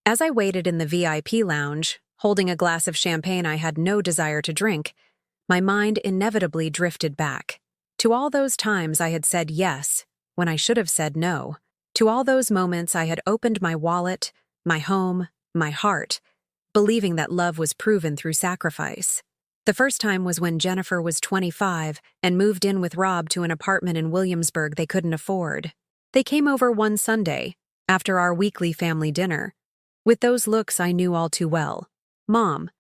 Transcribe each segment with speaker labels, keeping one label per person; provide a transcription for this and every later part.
Speaker 1: As I waited in the VIP lounge, holding a glass of champagne I had no desire to drink, my mind inevitably drifted back to all those times I had said yes when I should have said no, to all those moments I had opened my wallet, my home, my heart, believing that love was proven through sacrifice. The first time was when Jennifer was 25 and moved in with Rob to an apartment in Williamsburg they couldn't afford. They came over one Sunday, after our weekly family dinner. With those looks I knew all too well. "Mom,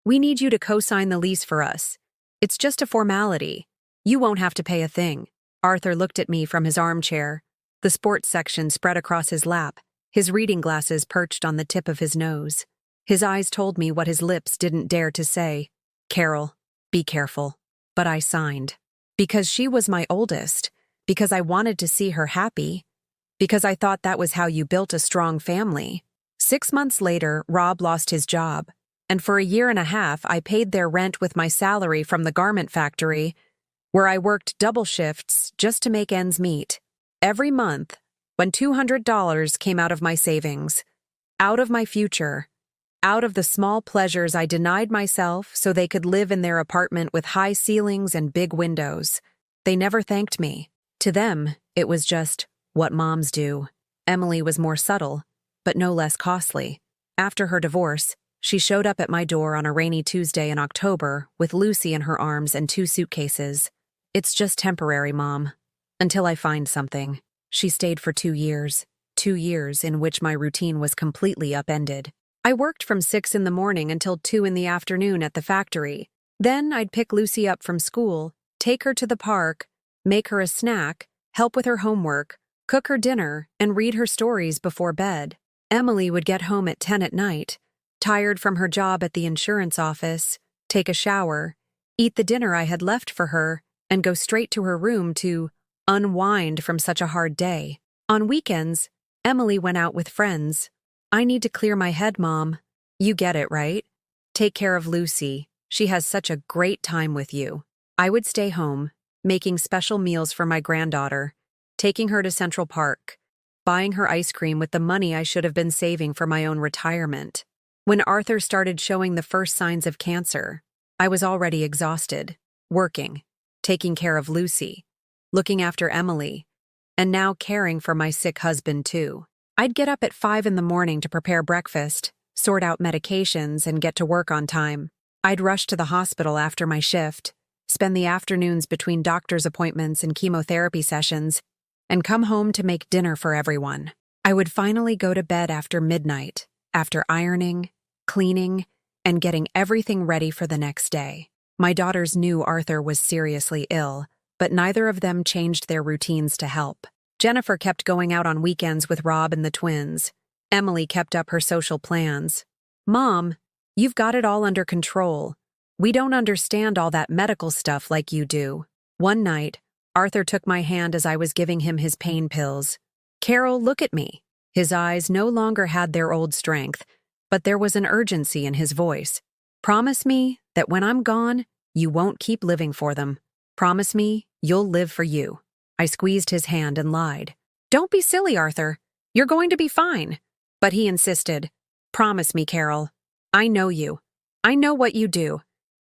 Speaker 1: we need you to co-sign the lease for us. It's just a formality. You won't have to pay a thing." Arthur looked at me from his armchair, the sports section spread across his lap, his reading glasses perched on the tip of his nose. His eyes told me what his lips didn't dare to say. "Carol, be careful." But I signed. Because she was my oldest, because I wanted to see her happy, because I thought that was how you built a strong family. 6 months later, Rob lost his job, and for a year and a half I paid their rent with my salary from the garment factory, where I worked double shifts just to make ends meet. Every month, when $200 came out of my savings, out of my future, out of the small pleasures I denied myself so they could live in their apartment with high ceilings and big windows. They never thanked me. To them, it was just what moms do. Emily was more subtle, but no less costly. After her divorce, she showed up at my door on a rainy Tuesday in October with Lucy in her arms and 2 suitcases. "It's just temporary, Mom. Until I find something." She stayed for 2 years. 2 years in which my routine was completely upended. I worked from 6 in the morning until 2 in the afternoon at the factory. Then I'd pick Lucy up from school, take her to the park, make her a snack, help with her homework, cook her dinner, and read her stories before bed. Emily would get home at 10 at night, tired from her job at the insurance office, take a shower, eat the dinner I had left for her, and go straight to her room to unwind from such a hard day. On weekends, Emily went out with friends. "I need to clear my head, Mom." "You get it, right? Take care of Lucy. She has such a great time with you." I would stay home, making special meals for my granddaughter, taking her to Central Park, buying her ice cream with the money I should have been saving for my own retirement. When Arthur started showing the first signs of cancer, I was already exhausted, working, taking care of Lucy, looking after Emily, and now caring for my sick husband too. I'd get up at 5 in the morning to prepare breakfast, sort out medications, and get to work on time. I'd rush to the hospital after my shift, spend the afternoons between doctor's appointments and chemotherapy sessions, and come home to make dinner for everyone. I would finally go to bed after midnight, after ironing, cleaning, and getting everything ready for the next day. My daughters knew Arthur was seriously ill, but neither of them changed their routines to help. Jennifer kept going out on weekends with Rob and the twins. Emily kept up her social plans. "Mom, you've got it all under control. We don't understand all that medical stuff like you do." One night, Arthur took my hand as I was giving him his pain pills. "Carol, look at me." His eyes no longer had their old strength, but there was an urgency in his voice. "Promise me that when I'm gone, you won't keep living for them. Promise me you'll live for you." I squeezed his hand and lied. "Don't be silly, Arthur. You're going to be fine." But he insisted. "Promise me, Carol. I know you. I know what you do.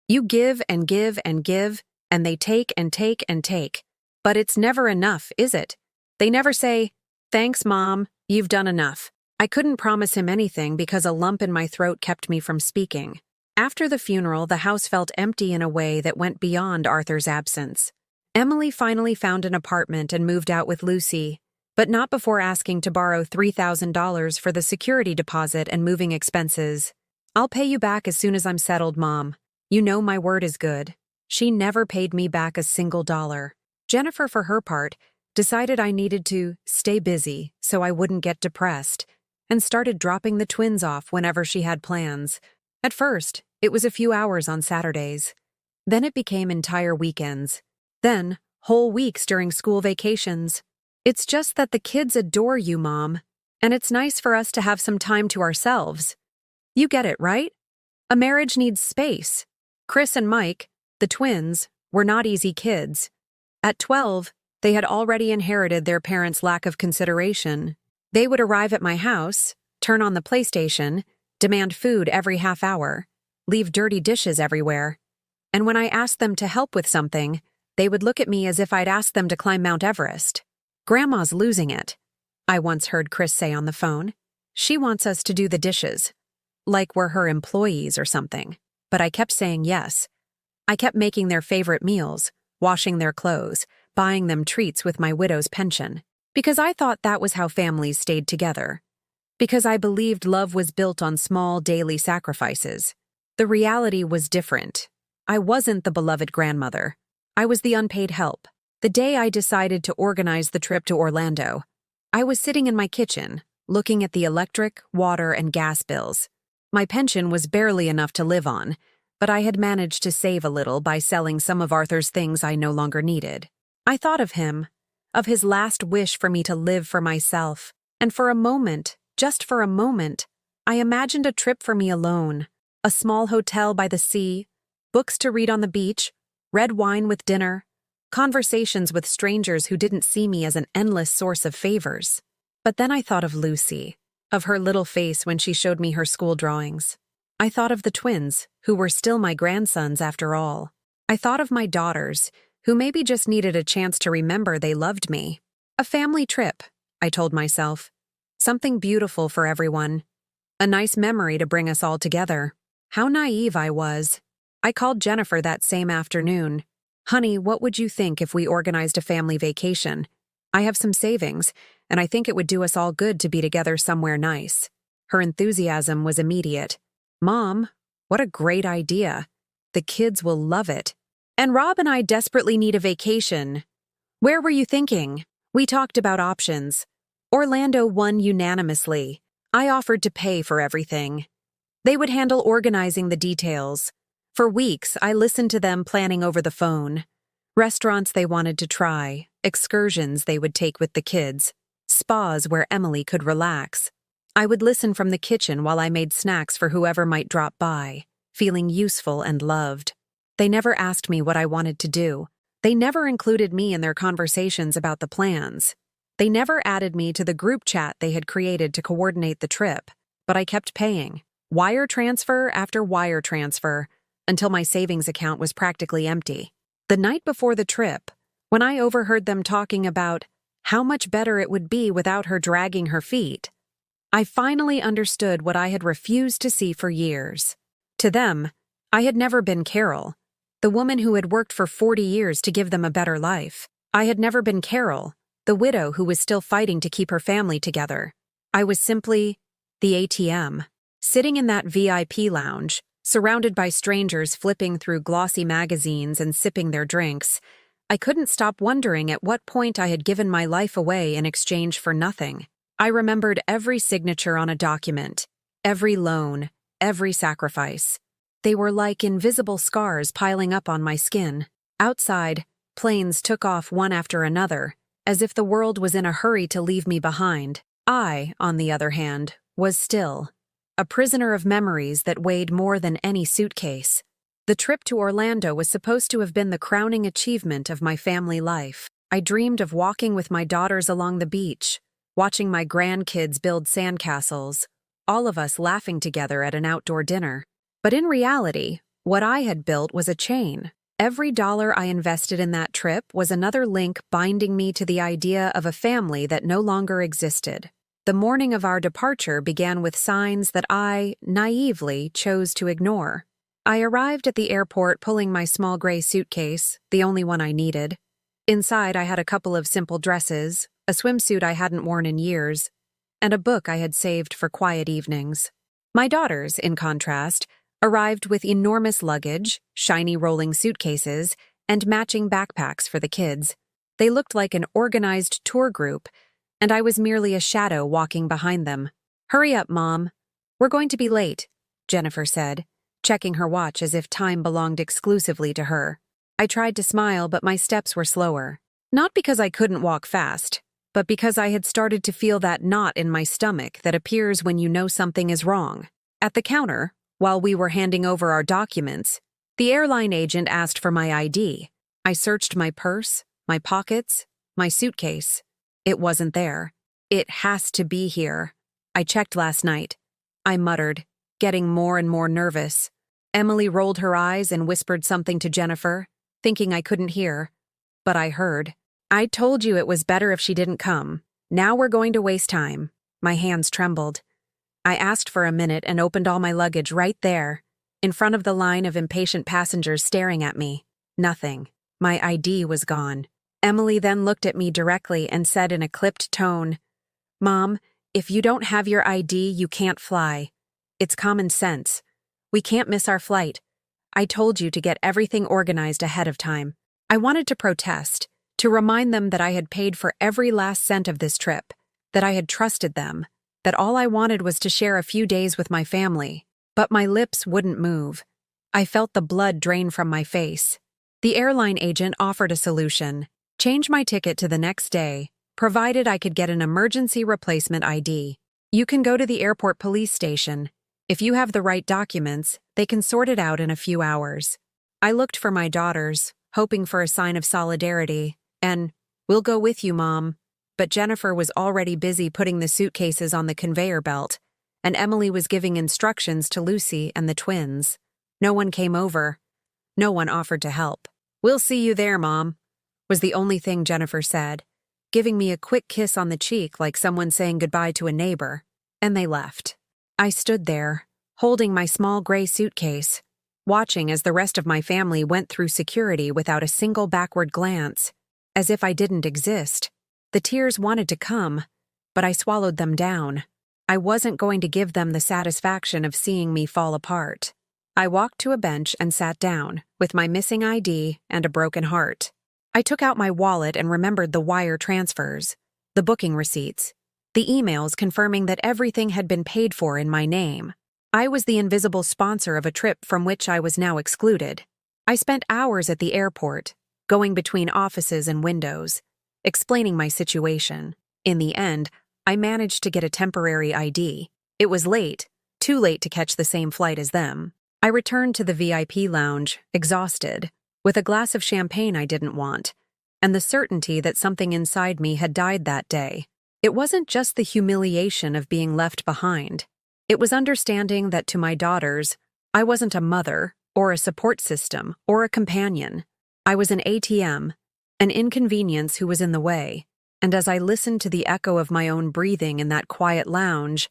Speaker 1: You give and give and give, and they take and take and take. But it's never enough, is it? They never say, 'Thanks, Mom, you've done enough.'" I couldn't promise him anything because a lump in my throat kept me from speaking. After the funeral, the house felt empty in a way that went beyond Arthur's absence. Emily finally found an apartment and moved out with Lucy, but not before asking to borrow $3,000 for the security deposit and moving expenses. "I'll pay you back as soon as I'm settled, Mom. You know my word is good." She never paid me back a single dollar. Jennifer, for her part, decided I needed to stay busy so I wouldn't get depressed, and started dropping the twins off whenever she had plans. At first, it was a few hours on Saturdays. Then it became entire weekends. Then, whole weeks during school vacations. "It's just that the kids adore you, Mom, and it's nice for us to have some time to ourselves. You get it, right? A marriage needs space." Chris and Mike, the twins, were not easy kids. At 12, they had already inherited their parents' lack of consideration. They would arrive at my house, turn on the PlayStation, demand food every half hour, leave dirty dishes everywhere. And when I asked them to help with something, they would look at me as if I'd asked them to climb Mount Everest. "Grandma's losing it," I once heard Chris say on the phone. "She wants us to do the dishes, like we're her employees or something." But I kept saying yes. I kept making their favorite meals, washing their clothes, buying them treats with my widow's pension. Because I thought that was how families stayed together. Because I believed love was built on small daily sacrifices. The reality was different. I wasn't the beloved grandmother. I was the unpaid help. The day I decided to organize the trip to Orlando, I was sitting in my kitchen, looking at the electric, water, and gas bills. My pension was barely enough to live on, but I had managed to save a little by selling some of Arthur's things I no longer needed. I thought of him, of his last wish for me to live for myself, and for a moment, just for a moment, I imagined a trip for me alone, a small hotel by the sea, books to read on the beach, red wine with dinner, conversations with strangers who didn't see me as an endless source of favors. But then I thought of Lucy, of her little face when she showed me her school drawings. I thought of the twins, who were still my grandsons after all. I thought of my daughters, who maybe just needed a chance to remember they loved me. A family trip, I told myself. Something beautiful for everyone. A nice memory to bring us all together. How naive I was. I called Jennifer that same afternoon. "Honey, what would you think if we organized a family vacation? I have some savings, and I think it would do us all good to be together somewhere nice." Her enthusiasm was immediate. "Mom, what a great idea. The kids will love it. And Rob and I desperately need a vacation." "Where were you thinking?" We talked about options. Orlando won unanimously. I offered to pay for everything. They would handle organizing the details. For weeks, I listened to them planning over the phone. Restaurants they wanted to try, excursions they would take with the kids, spas where Emily could relax. I would listen from the kitchen while I made snacks for whoever might drop by, feeling useful and loved. They never asked me what I wanted to do. They never included me in their conversations about the plans. They never added me to the group chat they had created to coordinate the trip, but I kept paying, wire transfer after wire transfer, until my savings account was practically empty. The night before the trip, when I overheard them talking about how much better it would be without her dragging her feet, I finally understood what I had refused to see for years. To them, I had never been Carol, the woman who had worked for 40 years to give them a better life. I had never been Carol, the widow who was still fighting to keep her family together. I was simply the ATM, sitting in that VIP lounge, surrounded by strangers flipping through glossy magazines and sipping their drinks. I couldn't stop wondering at what point I had given my life away in exchange for nothing. I remembered every signature on a document, every loan, every sacrifice. They were like invisible scars piling up on my skin. Outside, planes took off one after another, as if the world was in a hurry to leave me behind. I, on the other hand, was still, a prisoner of memories that weighed more than any suitcase. The trip to Orlando was supposed to have been the crowning achievement of my family life. I dreamed of walking with my daughters along the beach, watching my grandkids build sandcastles, all of us laughing together at an outdoor dinner. But in reality, what I had built was a chain. Every dollar I invested in that trip was another link binding me to the idea of a family that no longer existed. The morning of our departure began with signs that I, naively, chose to ignore. I arrived at the airport pulling my small gray suitcase, the only one I needed. Inside, I had a couple of simple dresses, a swimsuit I hadn't worn in years, and a book I had saved for quiet evenings. My daughters, in contrast, arrived with enormous luggage, shiny rolling suitcases, and matching backpacks for the kids. They looked like an organized tour group, and I was merely a shadow walking behind them. "Hurry up, Mom. We're going to be late," Jennifer said, checking her watch as if time belonged exclusively to her. I tried to smile, but my steps were slower. Not because I couldn't walk fast, but because I had started to feel that knot in my stomach that appears when you know something is wrong. At the counter, while we were handing over our documents, the airline agent asked for my ID. I searched my purse, my pockets, my suitcase. It wasn't there. "It has to be here," I checked last night. I muttered, getting more and more nervous. Emily rolled her eyes and whispered something to Jennifer, thinking I couldn't hear. But I heard. I told you it was better if she didn't come. Now we're going to waste time. My hands trembled. I asked for a minute and opened all my luggage right there, in front of the line of impatient passengers staring at me. Nothing. My ID was gone. Emily then looked at me directly and said in a clipped tone, "Mom, if you don't have your ID, you can't fly. It's common sense. We can't miss our flight. I told you to get everything organized ahead of time." I wanted to protest, to remind them that I had paid for every last cent of this trip, that I had trusted them, that all I wanted was to share a few days with my family. But my lips wouldn't move. I felt the blood drain from my face. The airline agent offered a solution: change my ticket to the next day, provided I could get an emergency replacement ID. You can go to the airport police station. If you have the right documents, they can sort it out in a few hours. I looked for my daughters, hoping for a sign of solidarity, and, "We'll go with you, Mom." But Jennifer was already busy putting the suitcases on the conveyor belt, and Emily was giving instructions to Lucy and the twins. No one came over. No one offered to help. "We'll see you there, Mom," was the only thing Jennifer said, giving me a quick kiss on the cheek like someone saying goodbye to a neighbor, and they left. I stood there, holding my small gray suitcase, watching as the rest of my family went through security without a single backward glance, as if I didn't exist. The tears wanted to come, but I swallowed them down. I wasn't going to give them the satisfaction of seeing me fall apart. I walked to a bench and sat down, with my missing ID and a broken heart. I took out my wallet and remembered the wire transfers, the booking receipts, the emails confirming that everything had been paid for in my name. I was the invisible sponsor of a trip from which I was now excluded. I spent hours at the airport, going between offices and windows, explaining my situation. In the end, I managed to get a temporary ID. It was late, too late to catch the same flight as them. I returned to the VIP lounge, exhausted, with a glass of champagne I didn't want, and the certainty that something inside me had died that day. It wasn't just the humiliation of being left behind. It was understanding that to my daughters, I wasn't a mother, or a support system, or a companion. I was an ATM, an inconvenience who was in the way, and as I listened to the echo of my own breathing in that quiet lounge,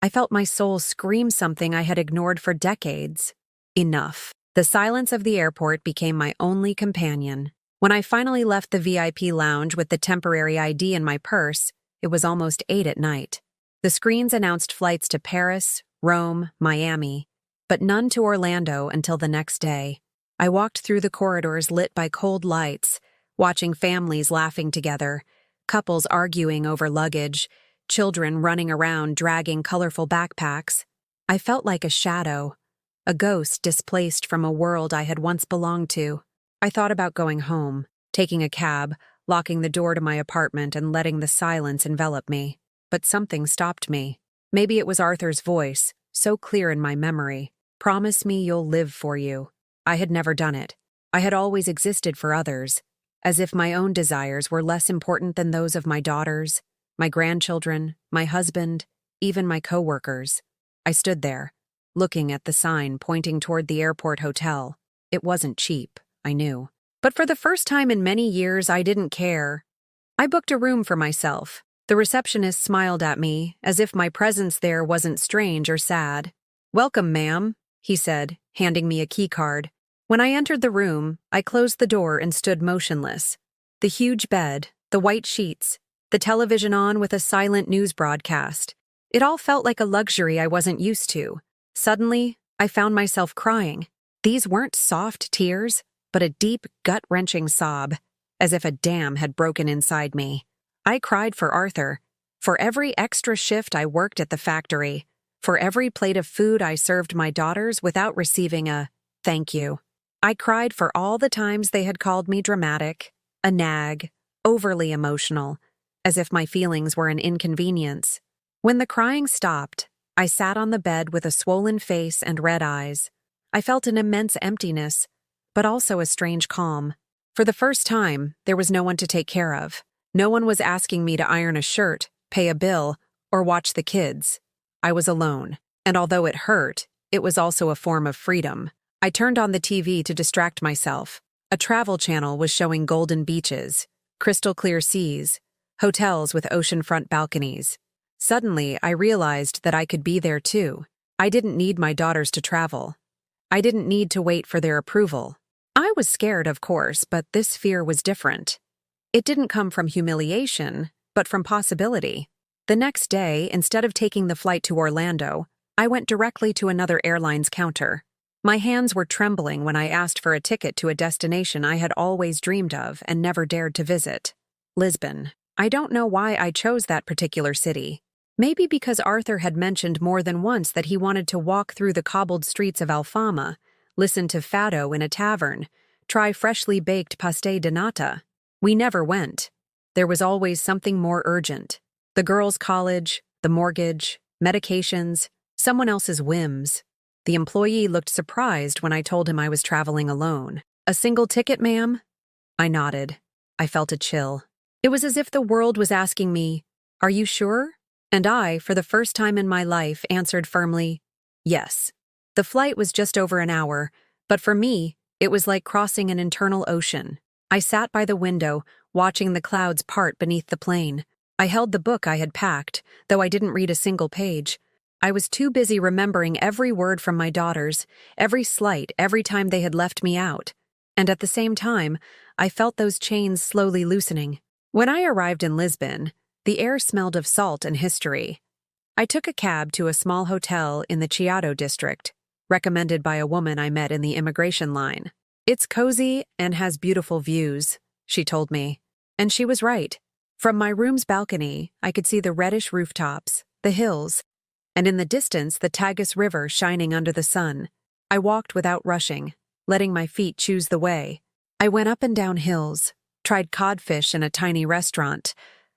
Speaker 1: I felt my soul scream something I had ignored for decades. Enough. The silence of the airport became my only companion. When I finally left the VIP lounge with the temporary ID in my purse, it was almost 8 at night. The screens announced flights to Paris, Rome, Miami, but none to Orlando until the next day. I walked through the corridors lit by cold lights, watching families laughing together, couples arguing over luggage, children running around dragging colorful backpacks. I felt like a shadow, a ghost displaced from a world I had once belonged to. I thought about going home, taking a cab, locking the door to my apartment and letting the silence envelop me. But something stopped me. Maybe it was Arthur's voice, so clear in my memory. "Promise me you'll live for you." I had never done it. I had always existed for others, as if my own desires were less important than those of my daughters, my grandchildren, my husband, even my coworkers. I stood there, looking at the sign pointing toward the airport hotel. It wasn't cheap, I knew. But for the first time in many years, I didn't care. I booked a room for myself. The receptionist smiled at me, as if my presence there wasn't strange or sad. "Welcome, ma'am," he said, handing me a keycard. When I entered the room, I closed the door and stood motionless. The huge bed, the white sheets, the television on with a silent news broadcast. It all felt like a luxury I wasn't used to. Suddenly, I found myself crying. These weren't soft tears, but a deep, gut-wrenching sob, as if a dam had broken inside me. I cried for Arthur, for every extra shift I worked at the factory, for every plate of food I served my daughters without receiving a thank you. I cried for all the times they had called me dramatic, a nag, overly emotional, as if my feelings were an inconvenience. When the crying stopped, I sat on the bed with a swollen face and red eyes. I felt an immense emptiness, but also a strange calm. For the first time, there was no one to take care of. No one was asking me to iron a shirt, pay a bill, or watch the kids. I was alone, and although it hurt, it was also a form of freedom. I turned on the TV to distract myself. A travel channel was showing golden beaches, crystal clear seas, hotels with oceanfront balconies. Suddenly, I realized that I could be there too. I didn't need my daughters to travel. I didn't need to wait for their approval. I was scared, of course, but this fear was different. It didn't come from humiliation, but from possibility. The next day, instead of taking the flight to Orlando, I went directly to another airline's counter. My hands were trembling when I asked for a ticket to a destination I had always dreamed of and never dared to visit. Lisbon. I don't know why I chose that particular city. Maybe because Arthur had mentioned more than once that he wanted to walk through the cobbled streets of Alfama, listen to fado in a tavern, try freshly baked pastel de nata. We never went. There was always something more urgent. The girls' college, the mortgage, medications, someone else's whims. The employee looked surprised when I told him I was traveling alone. "A single ticket, ma'am?" I nodded. I felt a chill. It was as if the world was asking me, "Are you sure?" And I, for the first time in my life, answered firmly, "Yes." The flight was just over an hour, but for me, it was like crossing an internal ocean. I sat by the window, watching the clouds part beneath the plane. I held the book I had packed, though I didn't read a single page. I was too busy remembering every word from my daughters, every slight, every time they had left me out. And at the same time, I felt those chains slowly loosening. When I arrived in Lisbon, the air smelled of salt and history. I took a cab to a small hotel in the Chiado district, recommended by a woman I met in the immigration line. "It's cozy and has beautiful views," she told me. And she was right. From my room's balcony, I could see the reddish rooftops, the hills, and in the distance the Tagus River shining under the sun. I walked without rushing, letting my feet choose the way. I went up and down hills, tried codfish in a tiny restaurant,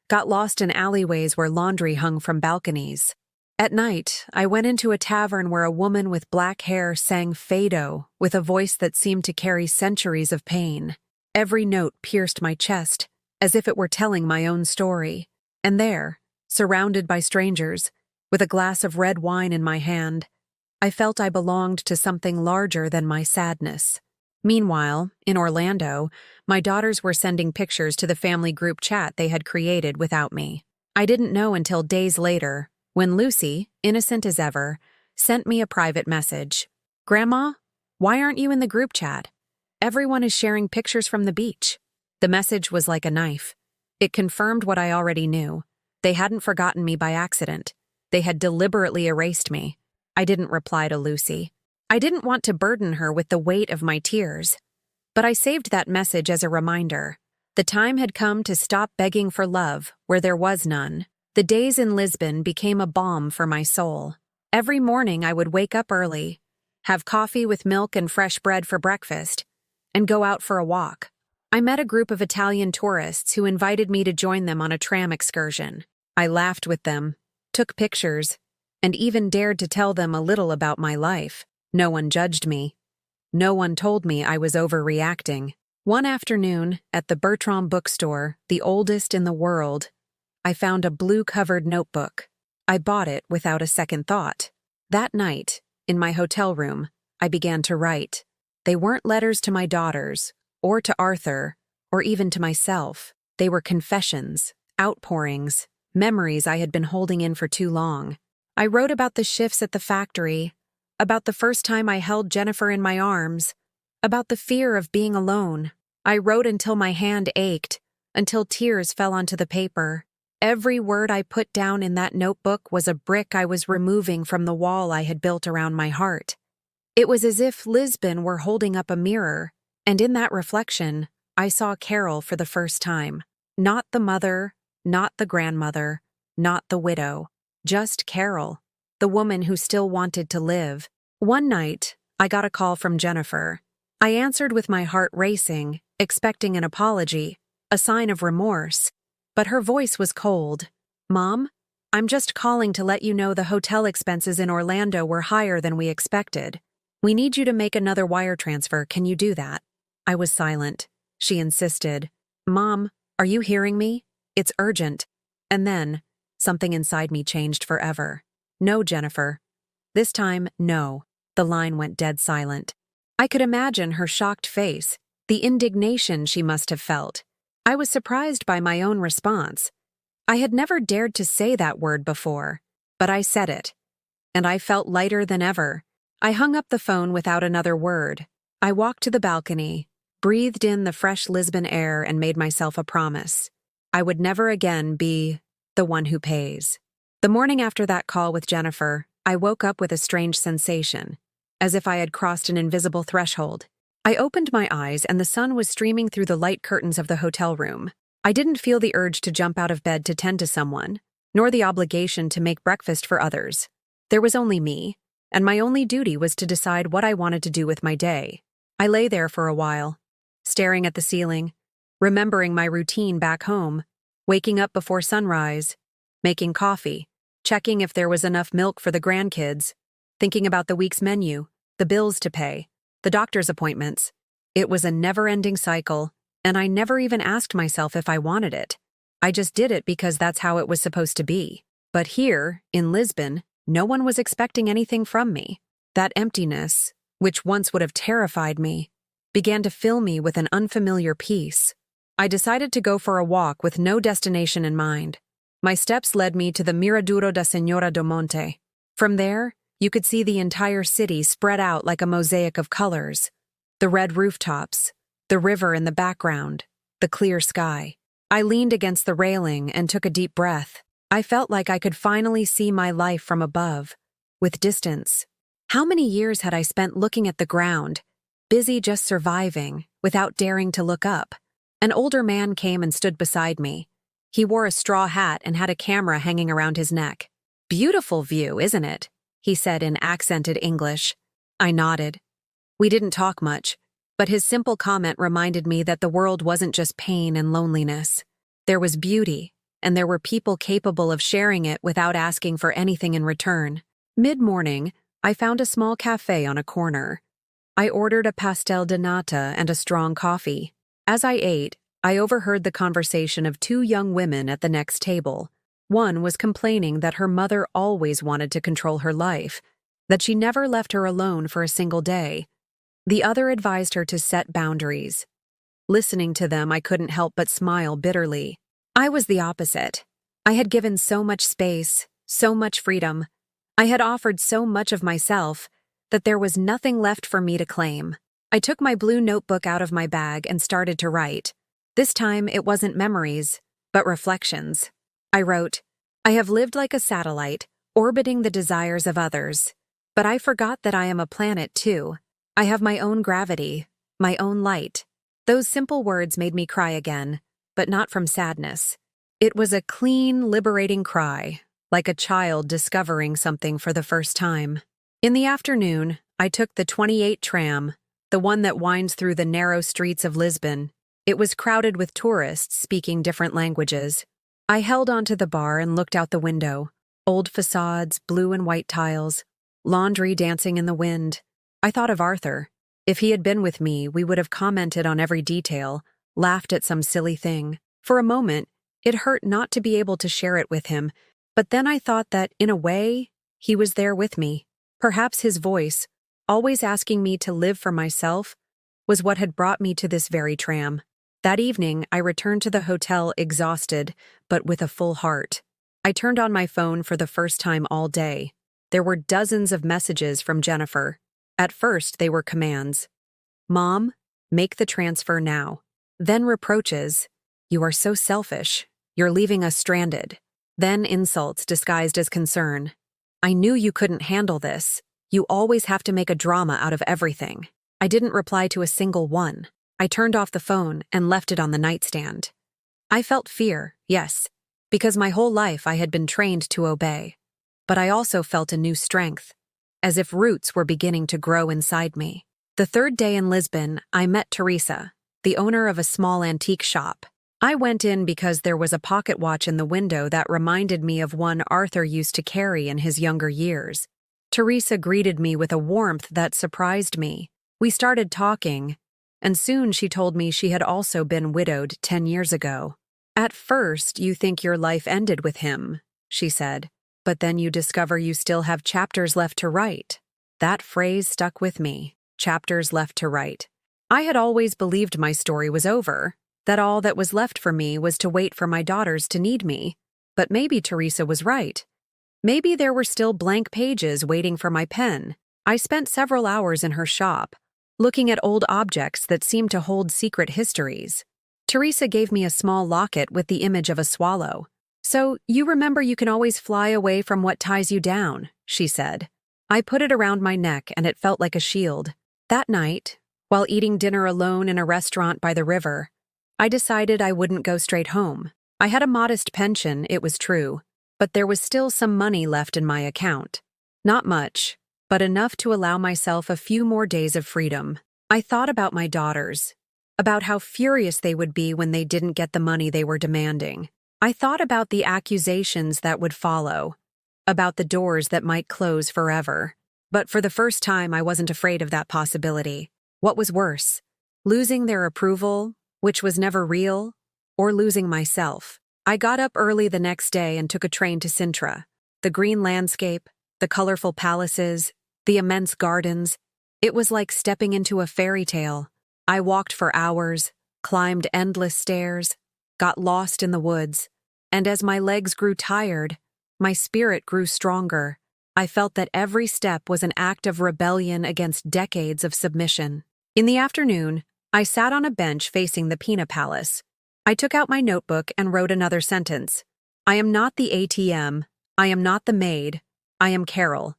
Speaker 1: got lost in alleyways where laundry hung from balconies. At night, I went into a tavern where a woman with black hair sang fado with a voice that seemed to carry centuries of pain. Every note pierced my chest, as if it were telling my own story. And there, surrounded by strangers, with a glass of red wine in my hand, I felt I belonged to something larger than my sadness. Meanwhile, in Orlando, my daughters were sending pictures to the family group chat they had created without me. I didn't know until days later, when Lucy, innocent as ever, sent me a private message. "Grandma, why aren't you in the group chat? Everyone is sharing pictures from the beach." The message was like a knife. It confirmed what I already knew. They hadn't forgotten me by accident. They had deliberately erased me. I didn't reply to Lucy. I didn't want to burden her with the weight of my tears. But I saved that message as a reminder. The time had come to stop begging for love where there was none. The days in Lisbon became a balm for my soul. Every morning I would wake up early, have coffee with milk and fresh bread for breakfast, and go out for a walk. I met a group of Italian tourists who invited me to join them on a tram excursion. I laughed with them, took pictures, and even dared to tell them a little about my life. No one judged me. No one told me I was overreacting. One afternoon, at the Bertrand bookstore, the oldest in the world, I found a blue-covered notebook. I bought it without a second thought. That night, in my hotel room, I began to write. They weren't letters to my daughters, or to Arthur, or even to myself. They were confessions, outpourings, memories I had been holding in for too long. I wrote about the shifts at the factory, about the first time I held Jennifer in my arms, about the fear of being alone. I wrote until my hand ached, until tears fell onto the paper. Every word I put down in that notebook was a brick I was removing from the wall I had built around my heart. It was as if Lisbon were holding up a mirror, and in that reflection, I saw Carol for the first time. Not the mother, not the grandmother, not the widow, just Carol, the woman who still wanted to live. One night, I got a call from Jennifer. I answered with my heart racing, expecting an apology, a sign of remorse. But her voice was cold. "Mom, I'm just calling to let you know the hotel expenses in Orlando were higher than we expected. We need you to make another wire transfer. Can you do that?" I was silent. She insisted. "Mom, are you hearing me? It's urgent." And then, something inside me changed forever. No, Jennifer. This time, no. The line went dead silent. I could imagine her shocked face, the indignation she must have felt. I was surprised by my own response. I had never dared to say that word before, but I said it. And I felt lighter than ever. I hung up the phone without another word. I walked to the balcony, breathed in the fresh Lisbon air, and made myself a promise. I would never again be the one who pays. The morning after that call with Jennifer, I woke up with a strange sensation, as if I had crossed an invisible threshold. I opened my eyes and the sun was streaming through the light curtains of the hotel room. I didn't feel the urge to jump out of bed to tend to someone, nor the obligation to make breakfast for others. There was only me, and my only duty was to decide what I wanted to do with my day. I lay there for a while, staring at the ceiling, remembering my routine back home, waking up before sunrise, making coffee, checking if there was enough milk for the grandkids, thinking about the week's menu, the bills to pay, the doctor's appointments. It was a never-ending cycle, and I never even asked myself if I wanted it. I just did it because that's how it was supposed to be. But here, in Lisbon, no one was expecting anything from me. That emptiness, which once would have terrified me, began to fill me with an unfamiliar peace. I decided to go for a walk with no destination in mind. My steps led me to the Miraduro da Senhora do Monte. From there, you could see the entire city spread out like a mosaic of colors. The red rooftops, the river in the background, the clear sky. I leaned against the railing and took a deep breath. I felt like I could finally see my life from above, with distance. How many years had I spent looking at the ground, busy just surviving, without daring to look up? An older man came and stood beside me. He wore a straw hat and had a camera hanging around his neck. "Beautiful view, isn't it?" he said in accented English. I nodded. We didn't talk much, but his simple comment reminded me that the world wasn't just pain and loneliness. There was beauty, and there were people capable of sharing it without asking for anything in return. Mid-morning, I found a small cafe on a corner. I ordered a pastel de nata and a strong coffee. As I ate, I overheard the conversation of two young women at the next table. One was complaining that her mother always wanted to control her life, that she never left her alone for a single day. The other advised her to set boundaries. Listening to them, I couldn't help but smile bitterly. I was the opposite. I had given so much space, so much freedom. I had offered so much of myself that there was nothing left for me to claim. I took my blue notebook out of my bag and started to write. This time, it wasn't memories, but reflections. I wrote, "I have lived like a satellite, orbiting the desires of others. But I forgot that I am a planet, too. I have my own gravity, my own light." Those simple words made me cry again, but not from sadness. It was a clean, liberating cry, like a child discovering something for the first time. In the afternoon, I took the 28 tram, the one that winds through the narrow streets of Lisbon. It was crowded with tourists speaking different languages. I held onto the bar and looked out the window. Old facades, blue and white tiles, laundry dancing in the wind. I thought of Arthur. If he had been with me, we would have commented on every detail, laughed at some silly thing. For a moment, it hurt not to be able to share it with him, but then I thought that, in a way, he was there with me. Perhaps his voice, always asking me to live for myself, was what had brought me to this very tram. That evening, I returned to the hotel exhausted, but with a full heart. I turned on my phone for the first time all day. There were dozens of messages from Jennifer. At first, they were commands. "Mom, make the transfer now." Then reproaches. "You are so selfish. You're leaving us stranded." Then insults disguised as concern. "I knew you couldn't handle this. You always have to make a drama out of everything." I didn't reply to a single one. I turned off the phone and left it on the nightstand. I felt fear, yes, because my whole life I had been trained to obey. But I also felt a new strength, as if roots were beginning to grow inside me. The third day in Lisbon, I met Teresa, the owner of a small antique shop. I went in because there was a pocket watch in the window that reminded me of one Arthur used to carry in his younger years. Teresa greeted me with a warmth that surprised me. We started talking, and soon she told me she had also been widowed 10 years ago. "At first, you think your life ended with him," she said. But then you discover you still have chapters left to write. That phrase stuck with me. Chapters left to write. I had always believed my story was over, that all that was left for me was to wait for my daughters to need me. But maybe Teresa was right. Maybe there were still blank pages waiting for my pen. I spent several hours in her shop, looking at old objects that seemed to hold secret histories. Teresa gave me a small locket with the image of a swallow. "So, you remember you can always fly away from what ties you down," she said. I put it around my neck and it felt like a shield. That night, while eating dinner alone in a restaurant by the river, I decided I wouldn't go straight home. I had a modest pension, it was true, but there was still some money left in my account. Not much, but enough to allow myself a few more days of freedom. I thought about my daughters, about how furious they would be when they didn't get the money they were demanding. I thought about the accusations that would follow, about the doors that might close forever. But for the first time, I wasn't afraid of that possibility. What was worse? Losing their approval, which was never real, or losing myself? I got up early the next day and took a train to Sintra. The green landscape, the colorful palaces, the immense gardens. It was like stepping into a fairy tale. I walked for hours, climbed endless stairs, got lost in the woods, and as my legs grew tired, my spirit grew stronger. I felt that every step was an act of rebellion against decades of submission. In the afternoon, I sat on a bench facing the Pina Palace. I took out my notebook and wrote another sentence. I am not the ATM, I am not the maid, I am Carol.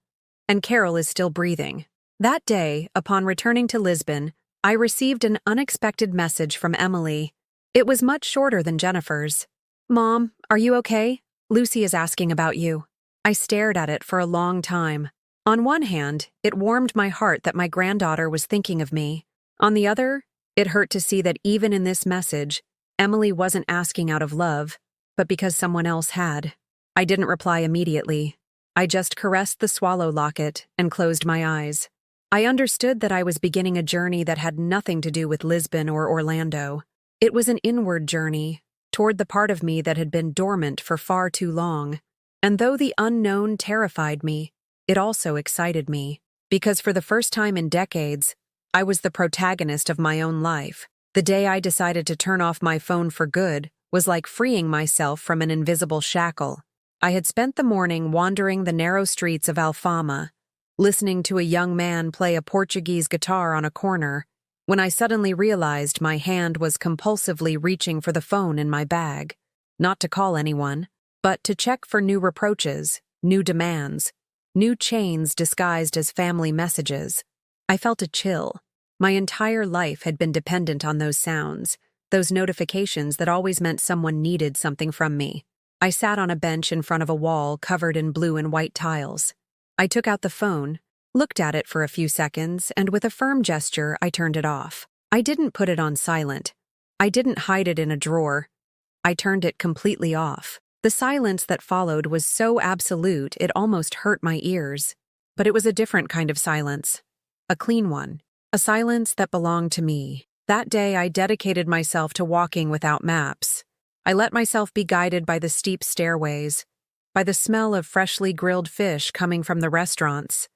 Speaker 1: And Carol is still breathing. That day, upon returning to Lisbon, I received an unexpected message from Emily. It was much shorter than Jennifer's. "Mom, are you okay? Lucy is asking about you." I stared at it for a long time. On one hand, it warmed my heart that my granddaughter was thinking of me. On the other, it hurt to see that even in this message, Emily wasn't asking out of love, but because someone else had. I didn't reply immediately. I just caressed the swallow locket and closed my eyes. I understood that I was beginning a journey that had nothing to do with Lisbon or Orlando. It was an inward journey, toward the part of me that had been dormant for far too long. And though the unknown terrified me, it also excited me, because for the first time in decades, I was the protagonist of my own life. The day I decided to turn off my phone for good was like freeing myself from an invisible shackle. I had spent the morning wandering the narrow streets of Alfama, listening to a young man play a Portuguese guitar on a corner, when I suddenly realized my hand was compulsively reaching for the phone in my bag, not to call anyone, but to check for new reproaches, new demands, new chains disguised as family messages. I felt a chill. My entire life had been dependent on those sounds, those notifications that always meant someone needed something from me. I sat on a bench in front of a wall covered in blue and white tiles. I took out the phone, looked at it for a few seconds, and with a firm gesture, I turned it off. I didn't put it on silent. I didn't hide it in a drawer. I turned it completely off. The silence that followed was so absolute it almost hurt my ears. But it was a different kind of silence. A clean one. A silence that belonged to me. That day, I dedicated myself to walking without maps. I let myself be guided by the steep stairways, by the smell of freshly grilled fish coming from the restaurants,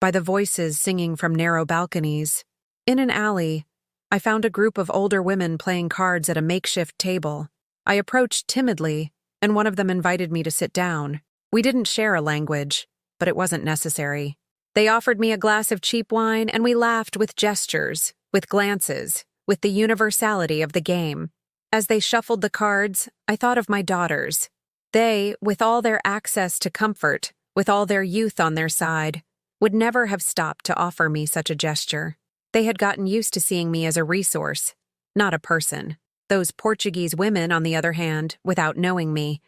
Speaker 1: by the voices singing from narrow balconies. In an alley, I found a group of older women playing cards at a makeshift table. I approached timidly, and one of them invited me to sit down. We didn't share a language, but it wasn't necessary. They offered me a glass of cheap wine, and we laughed with gestures, with glances, with the universality of the game. As they shuffled the cards, I thought of my daughters. They, with all their access to comfort, with all their youth on their side, would never have stopped to offer me such a gesture. They had gotten used to seeing me as a resource, not a person. Those Portuguese women, on the other hand, without knowing me,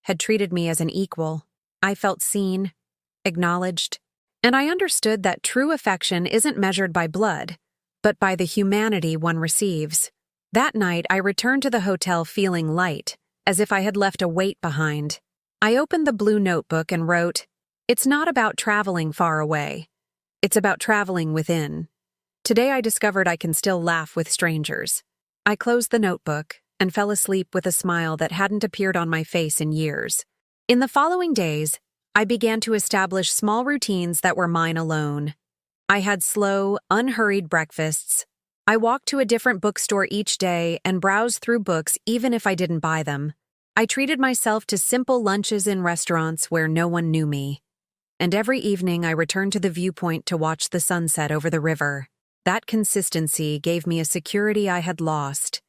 Speaker 1: had treated me as an equal. I felt seen, acknowledged, and I understood that true affection isn't measured by blood, but by the humanity one receives. That night, I returned to the hotel feeling light, as if I had left a weight behind. I opened the blue notebook and wrote, "It's not about traveling far away. It's about traveling within." Today I discovered I can still laugh with strangers. I closed the notebook and fell asleep with a smile that hadn't appeared on my face in years. In the following days, I began to establish small routines that were mine alone. I had slow, unhurried breakfasts. I walked to a different bookstore each day and browsed through books even if I didn't buy them. I treated myself to simple lunches in restaurants where no one knew me. And every evening I returned to the viewpoint to watch the sunset over the river. That consistency gave me a security I had lost,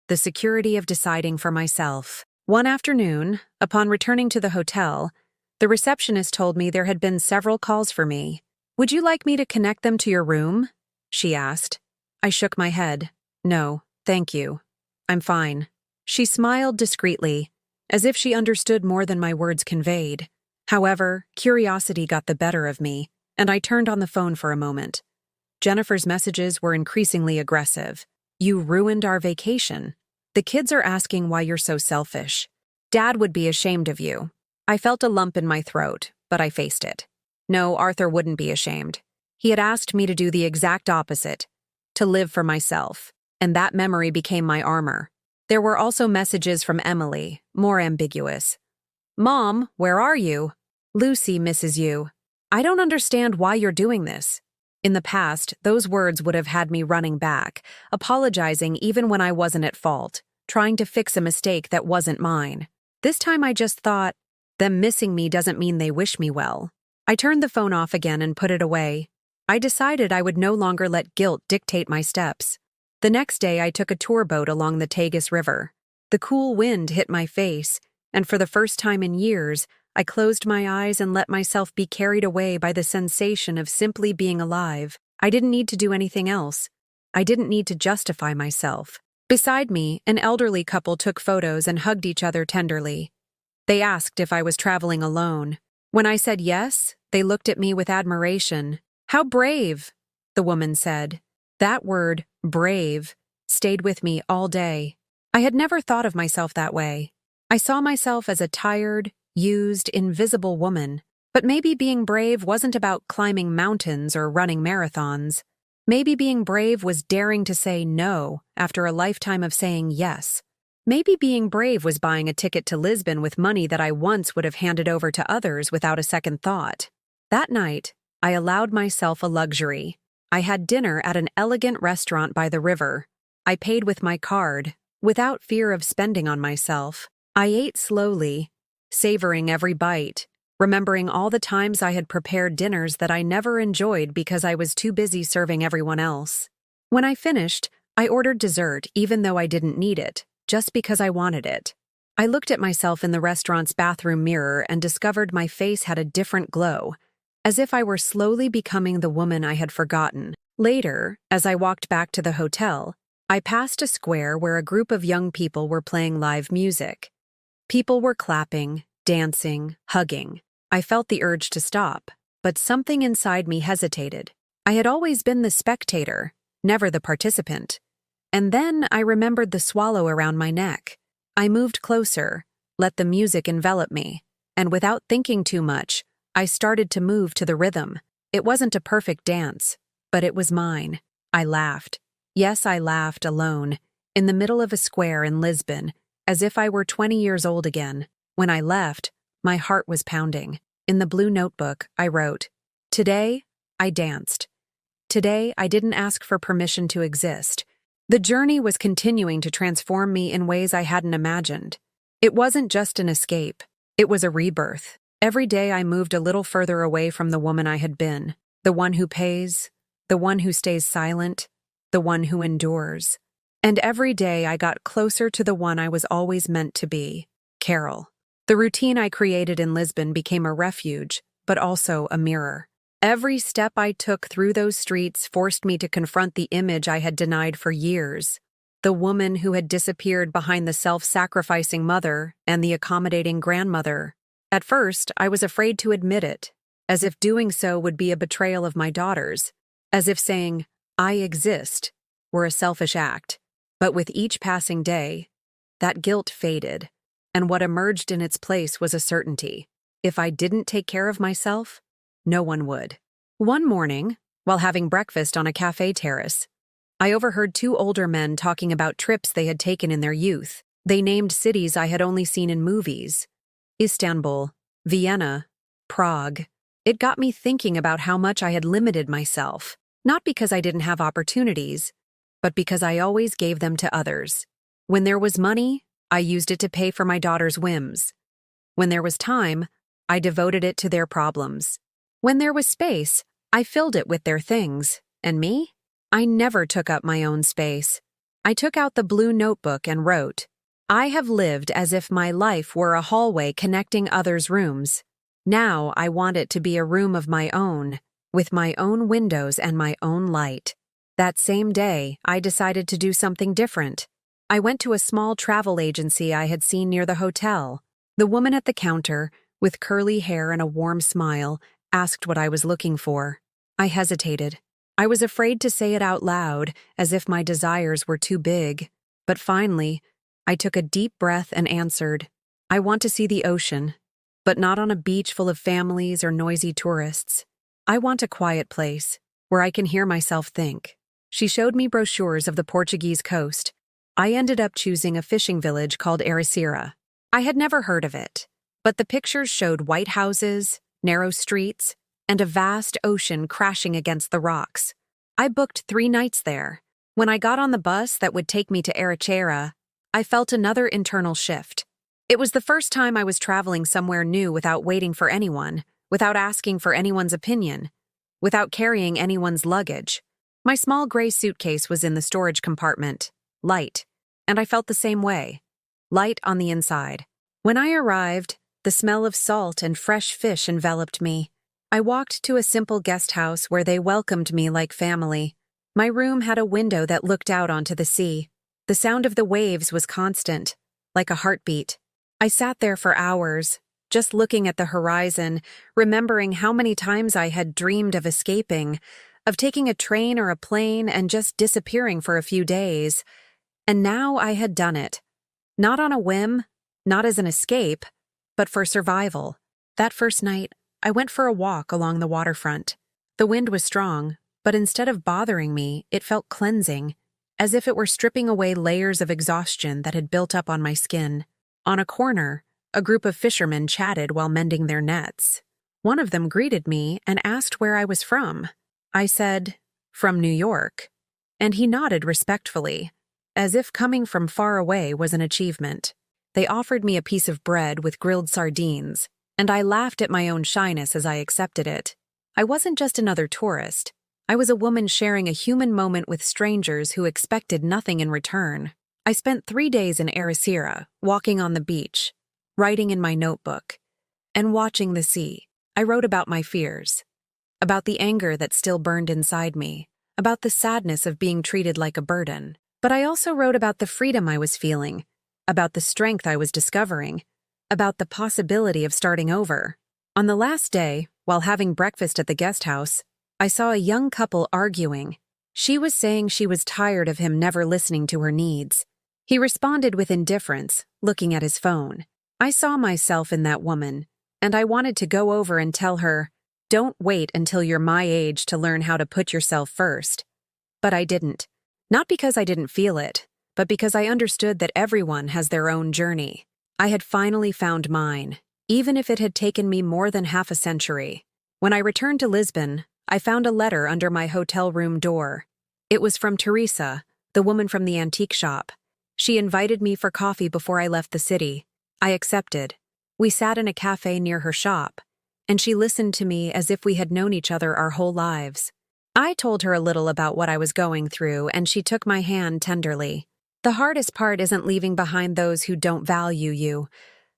Speaker 1: the security of deciding for myself. One afternoon, upon returning to the hotel, the receptionist told me there had been several calls for me. "Would you like me to connect them to your room?" she asked. I shook my head. "No, thank you. I'm fine." She smiled discreetly, as if she understood more than my words conveyed. However, curiosity got the better of me, and I turned on the phone for a moment. Jennifer's messages were increasingly aggressive. "You ruined our vacation. The kids are asking why you're so selfish. Dad would be ashamed of you." I felt a lump in my throat, but I faced it. No, Arthur wouldn't be ashamed. He had asked me to do the exact opposite, to live for myself, and that memory became my armor. There were also messages from Emily, more ambiguous. "Mom, where are you? Lucy misses you. I don't understand why you're doing this." In the past, those words would have had me running back, apologizing even when I wasn't at fault, trying to fix a mistake that wasn't mine. This time I just thought, them missing me doesn't mean they wish me well. I turned the phone off again and put it away. I decided I would no longer let guilt dictate my steps. The next day I took a tour boat along the Tagus River. The cool wind hit my face, and for the first time in years, I closed my eyes and let myself be carried away by the sensation of simply being alive. I didn't need to do anything else. I didn't need to justify myself. Beside me, an elderly couple took photos and hugged each other tenderly. They asked if I was traveling alone. When I said yes, they looked at me with admiration. "How brave," the woman said. That word, brave, stayed with me all day. I had never thought of myself that way. I saw myself as a tired, used, invisible woman. But maybe being brave wasn't about climbing mountains or running marathons. Maybe being brave was daring to say no after a lifetime of saying yes. Maybe being brave was buying a ticket to Lisbon with money that I once would have handed over to others without a second thought. That night, I allowed myself a luxury. I had dinner at an elegant restaurant by the river. I paid with my card, without fear of spending on myself. I ate slowly, savoring every bite, remembering all the times I had prepared dinners that I never enjoyed because I was too busy serving everyone else. When I finished, I ordered dessert even though I didn't need it, just because I wanted it. I looked at myself in the restaurant's bathroom mirror and discovered my face had a different glow, as if I were slowly becoming the woman I had forgotten. Later, as I walked back to the hotel, I passed a square where a group of young people were playing live music. People were clapping, dancing, hugging. I felt the urge to stop, but something inside me hesitated. I had always been the spectator, never the participant. And then I remembered the swallow around my neck. I moved closer, let the music envelop me, and without thinking too much, I started to move to the rhythm. It wasn't a perfect dance, but it was mine. I laughed. Yes, I laughed alone, in the middle of a square in Lisbon, as if I were 20 years old again. When I left, my heart was pounding. In the blue notebook, I wrote, "Today, I danced. Today, I didn't ask for permission to exist." The journey was continuing to transform me in ways I hadn't imagined. It wasn't just an escape. It was a rebirth. Every day I moved a little further away from the woman I had been, the one who pays, the one who stays silent, the one who endures. And every day I got closer to the one I was always meant to be, Carol. The routine I created in Lisbon became a refuge, but also a mirror. Every step I took through those streets forced me to confront the image I had denied for years, the woman who had disappeared behind the self-sacrificing mother and the accommodating grandmother. At first, I was afraid to admit it, as if doing so would be a betrayal of my daughters, as if saying, "I exist," were a selfish act. But with each passing day, that guilt faded, and what emerged in its place was a certainty. If I didn't take care of myself, no one would. One morning, while having breakfast on a cafe terrace, I overheard two older men talking about trips they had taken in their youth. They named cities I had only seen in movies. Istanbul, Vienna, Prague. It got me thinking about how much I had limited myself, not because I didn't have opportunities, but because I always gave them to others. When there was money, I used it to pay for my daughter's whims. When there was time, I devoted it to their problems. When there was space, I filled it with their things. And me? I never took up my own space. I took out the blue notebook and wrote, "I have lived as if my life were a hallway connecting others' rooms. Now I want it to be a room of my own, with my own windows and my own light." That same day, I decided to do something different. I went to a small travel agency I had seen near the hotel. The woman at the counter, with curly hair and a warm smile, asked what I was looking for. I hesitated. I was afraid to say it out loud, as if my desires were too big. But finally, I took a deep breath and answered, "I want to see the ocean, but not on a beach full of families or noisy tourists. I want a quiet place, where I can hear myself think." She showed me brochures of the Portuguese coast. I ended up choosing a fishing village called Ericeira. I had never heard of it, but the pictures showed white houses, narrow streets, and a vast ocean crashing against the rocks. I booked 3 nights there. When I got on the bus that would take me to Ericeira, I felt another internal shift. It was the first time I was traveling somewhere new without waiting for anyone, without asking for anyone's opinion, without carrying anyone's luggage. My small gray suitcase was in the storage compartment, light, and I felt the same way, light on the inside. When I arrived, the smell of salt and fresh fish enveloped me. I walked to a simple guest house where they welcomed me like family. My room had a window that looked out onto the sea. The sound of the waves was constant, like a heartbeat. I sat there for hours, just looking at the horizon, remembering how many times I had dreamed of escaping, of taking a train or a plane and just disappearing for a few days. And now I had done it. Not on a whim, not as an escape, but for survival. That first night, I went for a walk along the waterfront. The wind was strong, but instead of bothering me, it felt cleansing, as if it were stripping away layers of exhaustion that had built up on my skin. On a corner, a group of fishermen chatted while mending their nets. One of them greeted me and asked where I was from. I said, "From New York," and he nodded respectfully, as if coming from far away was an achievement. They offered me a piece of bread with grilled sardines, and I laughed at my own shyness as I accepted it. I wasn't just another tourist. I was a woman sharing a human moment with strangers who expected nothing in return. I spent 3 days in Ericeira, walking on the beach, writing in my notebook, and watching the sea. I wrote about my fears, about the anger that still burned inside me, about the sadness of being treated like a burden. But I also wrote about the freedom I was feeling, about the strength I was discovering, about the possibility of starting over. On the last day, while having breakfast at the guest house, I saw a young couple arguing. She was saying she was tired of him never listening to her needs. He responded with indifference, looking at his phone. I saw myself in that woman, and I wanted to go over and tell her, "Don't wait until you're my age to learn how to put yourself first." But I didn't. Not because I didn't feel it, but because I understood that everyone has their own journey. I had finally found mine, even if it had taken me more than half a century. When I returned to Lisbon, I found a letter under my hotel room door. It was from Teresa, the woman from the antique shop. She invited me for coffee before I left the city. I accepted. We sat in a cafe near her shop, and she listened to me as if we had known each other our whole lives. I told her a little about what I was going through, and she took my hand tenderly. The hardest part isn't leaving behind those who don't value you.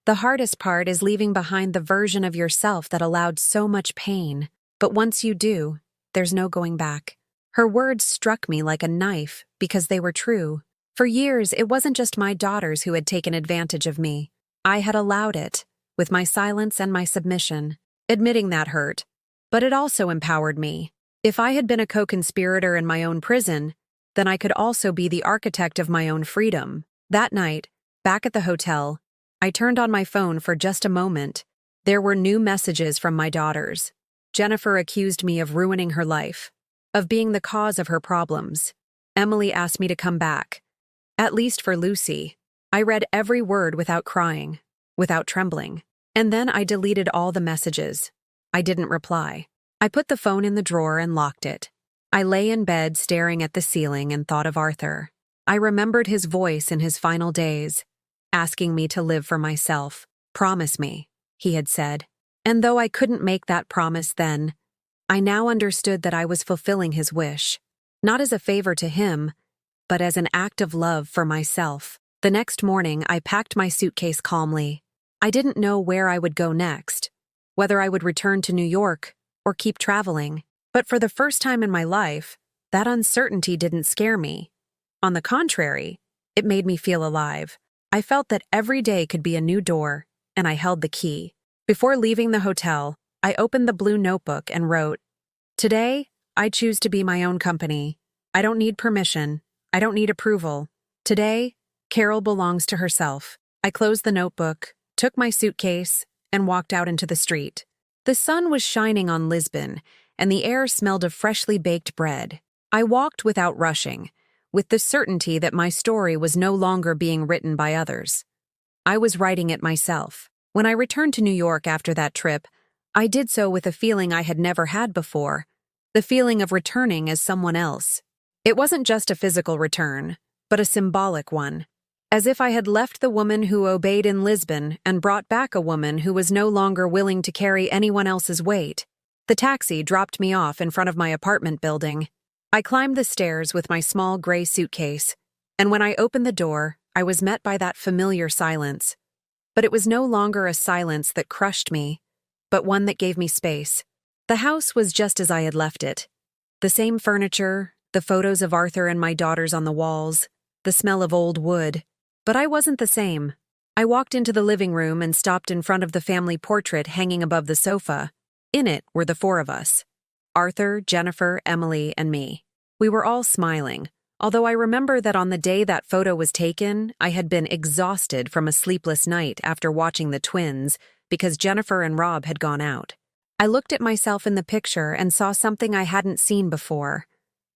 Speaker 1: The hardest part is leaving behind the version of yourself that allowed so much pain. But once you do, there's no going back. Her words struck me like a knife because they were true. For years, it wasn't just my daughters who had taken advantage of me. I had allowed it, with my silence and my submission. Admitting that hurt, but it also empowered me. If I had been a co-conspirator in my own prison, then I could also be the architect of my own freedom. That night, back at the hotel, I turned on my phone for just a moment. There were new messages from my daughters. Jennifer accused me of ruining her life, of being the cause of her problems. Emily asked me to come back, at least for Lucy. I read every word without crying, without trembling. And then I deleted all the messages. I didn't reply. I put the phone in the drawer and locked it. I lay in bed staring at the ceiling and thought of Arthur. I remembered his voice in his final days, asking me to live for myself. "Promise me," he had said. And though I couldn't make that promise then, I now understood that I was fulfilling his wish, not as a favor to him, but as an act of love for myself. The next morning, I packed my suitcase calmly. I didn't know where I would go next, whether I would return to New York or keep traveling. But for the first time in my life, that uncertainty didn't scare me. On the contrary, it made me feel alive. I felt that every day could be a new door, and I held the key. Before leaving the hotel, I opened the blue notebook and wrote, "Today, I choose to be my own company. I don't need permission. I don't need approval. Today, Carol belongs to herself." I closed the notebook, took my suitcase, and walked out into the street. The sun was shining on Lisbon, and the air smelled of freshly baked bread. I walked without rushing, with the certainty that my story was no longer being written by others. I was writing it myself. When I returned to New York after that trip, I did so with a feeling I had never had before, the feeling of returning as someone else. It wasn't just a physical return, but a symbolic one, as if I had left the woman who obeyed in Lisbon and brought back a woman who was no longer willing to carry anyone else's weight. The taxi dropped me off in front of my apartment building. I climbed the stairs with my small gray suitcase, and when I opened the door, I was met by that familiar silence. But it was no longer a silence that crushed me, but one that gave me space. The house was just as I had left it. The same furniture, the photos of Arthur and my daughters on the walls, the smell of old wood. But I wasn't the same. I walked into the living room and stopped in front of the family portrait hanging above the sofa. In it were the four of us: Arthur, Jennifer, Emily, and me. We were all smiling, although I remember that on the day that photo was taken, I had been exhausted from a sleepless night after watching the twins because Jennifer and Rob had gone out. I looked at myself in the picture and saw something I hadn't seen before: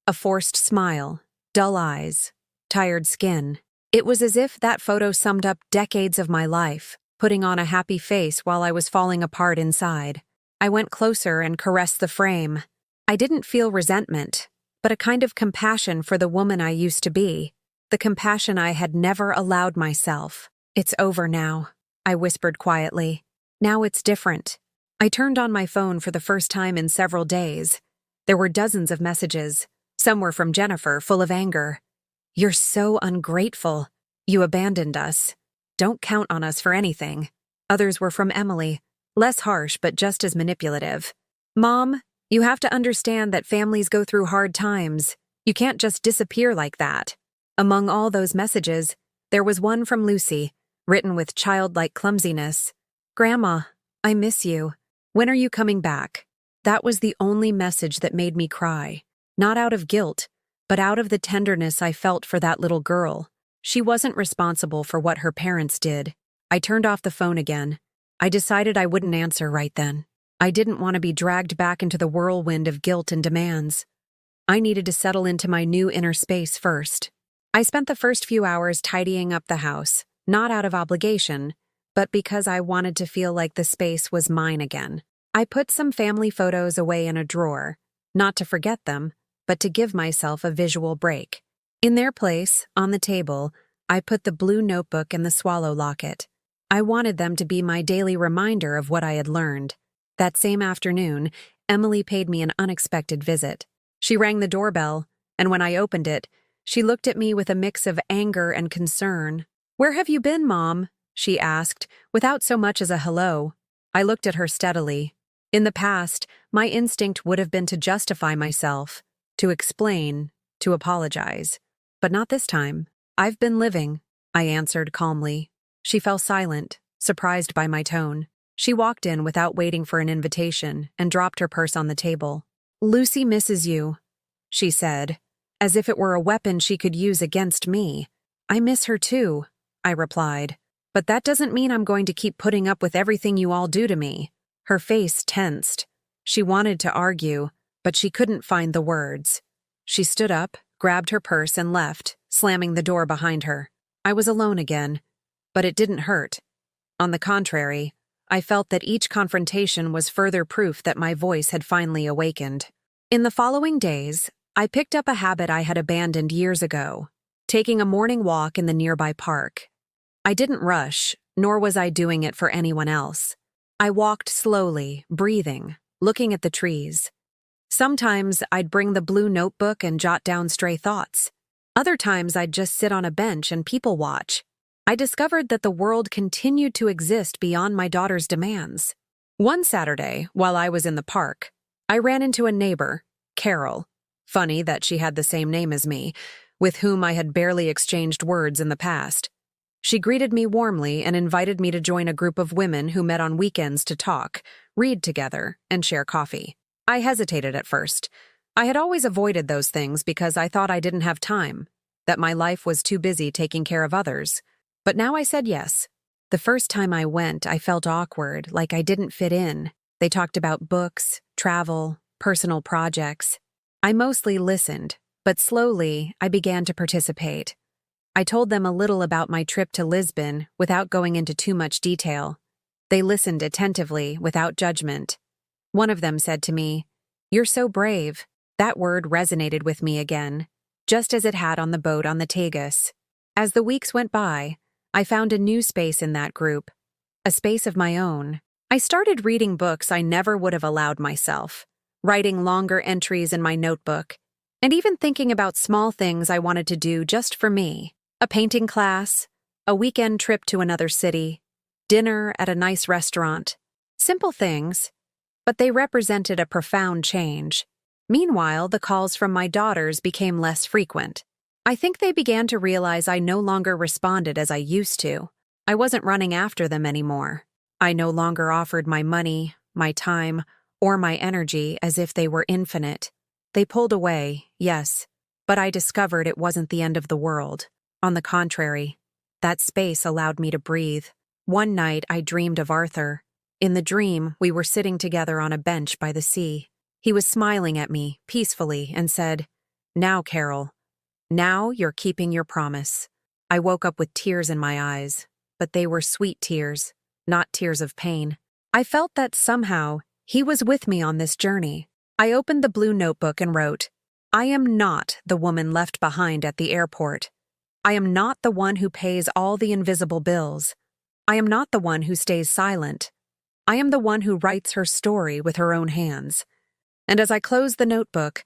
Speaker 1: a forced smile, dull eyes, tired skin. It was as if that photo summed up decades of my life, putting on a happy face while I was falling apart inside. I went closer and caressed the frame. I didn't feel resentment, but a kind of compassion for the woman I used to be, the compassion I had never allowed myself. "It's over now," I whispered quietly. "Now it's different." I turned on my phone for the first time in several days. There were dozens of messages. Some were from Jennifer, full of anger. "You're so ungrateful. You abandoned us. Don't count on us for anything." Others were from Emily, less harsh but just as manipulative. "Mom, you have to understand that families go through hard times. You can't just disappear like that." Among all those messages, there was one from Lucy, written with childlike clumsiness. "Grandma, I miss you. When are you coming back?" That was the only message that made me cry, not out of guilt, but out of the tenderness I felt for that little girl. She wasn't responsible for what her parents did. I turned off the phone again. I decided I wouldn't answer right then. I didn't want to be dragged back into the whirlwind of guilt and demands. I needed to settle into my new inner space first. I spent the first few hours tidying up the house, not out of obligation, but because I wanted to feel like the space was mine again. I put some family photos away in a drawer, not to forget them, but to give myself a visual break. In their place, on the table, I put the blue notebook and the swallow locket. I wanted them to be my daily reminder of what I had learned. That same afternoon, Emily paid me an unexpected visit. She rang the doorbell, and when I opened it, she looked at me with a mix of anger and concern. "Where have you been, Mom?" she asked, without so much as a hello. I looked at her steadily. In the past, my instinct would have been to justify myself, to explain, to apologize. But not this time. "I've been living," I answered calmly. She fell silent, surprised by my tone. She walked in without waiting for an invitation and dropped her purse on the table. "Lucy misses you," she said, as if it were a weapon she could use against me. "I miss her too," I replied. "But that doesn't mean I'm going to keep putting up with everything you all do to me." Her face tensed. She wanted to argue, but she couldn't find the words. She stood up, grabbed her purse, and left, slamming the door behind her. I was alone again, but it didn't hurt. On the contrary, I felt that each confrontation was further proof that my voice had finally awakened. In the following days, I picked up a habit I had abandoned years ago, taking a morning walk in the nearby park. I didn't rush, nor was I doing it for anyone else. I walked slowly, breathing, looking at the trees. Sometimes I'd bring the blue notebook and jot down stray thoughts. Other times I'd just sit on a bench and people watch. I discovered that the world continued to exist beyond my daughter's demands. One Saturday, while I was in the park, I ran into a neighbor, Carol. Funny that she had the same name as me, with whom I had barely exchanged words in the past. She greeted me warmly and invited me to join a group of women who met on weekends to talk, read together, and share coffee. I hesitated at first. I had always avoided those things because I thought I didn't have time, that my life was too busy taking care of others. But now I said yes. The first time I went, I felt awkward, like I didn't fit in. They talked about books, travel, personal projects. I mostly listened, but slowly I began to participate. I told them a little about my trip to Lisbon without going into too much detail. They listened attentively, without judgment. One of them said to me, "You're so brave." That word resonated with me again, just as it had on the boat on the Tagus. As the weeks went by, I found a new space in that group, a space of my own. I started reading books I never would have allowed myself, writing longer entries in my notebook, and even thinking about small things I wanted to do just for me. A painting class, a weekend trip to another city, dinner at a nice restaurant. Simple things, but they represented a profound change. Meanwhile, the calls from my daughters became less frequent. I think they began to realize I no longer responded as I used to. I wasn't running after them anymore. I no longer offered my money, my time, or my energy as if they were infinite. They pulled away, yes, but I discovered it wasn't the end of the world. On the contrary, that space allowed me to breathe. One night I dreamed of Arthur. In the dream, we were sitting together on a bench by the sea. He was smiling at me, peacefully, and said, "Now, Carol. Now you're keeping your promise." I woke up with tears in my eyes, but they were sweet tears, not tears of pain. I felt that somehow he was with me on this journey. I opened the blue notebook and wrote, "I am not the woman left behind at the airport. I am not the one who pays all the invisible bills. I am not the one who stays silent. I am the one who writes her story with her own hands." And as I closed the notebook,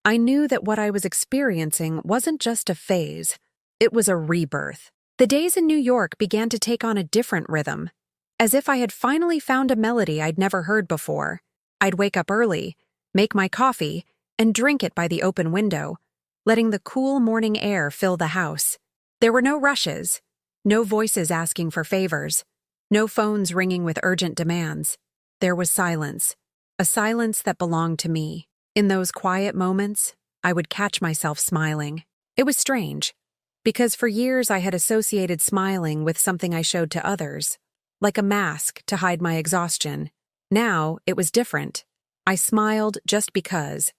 Speaker 1: I knew that what I was experiencing wasn't just a phase, it was a rebirth. The days in New York began to take on a different rhythm, as if I had finally found a melody I'd never heard before. I'd wake up early, make my coffee, and drink it by the open window, letting the cool morning air fill the house. There were no rushes, no voices asking for favors, no phones ringing with urgent demands. There was silence, a silence that belonged to me. In those quiet moments, I would catch myself smiling. It was strange, because for years I had associated smiling with something I showed to others, like a mask to hide my exhaustion. Now, it was different. I smiled just because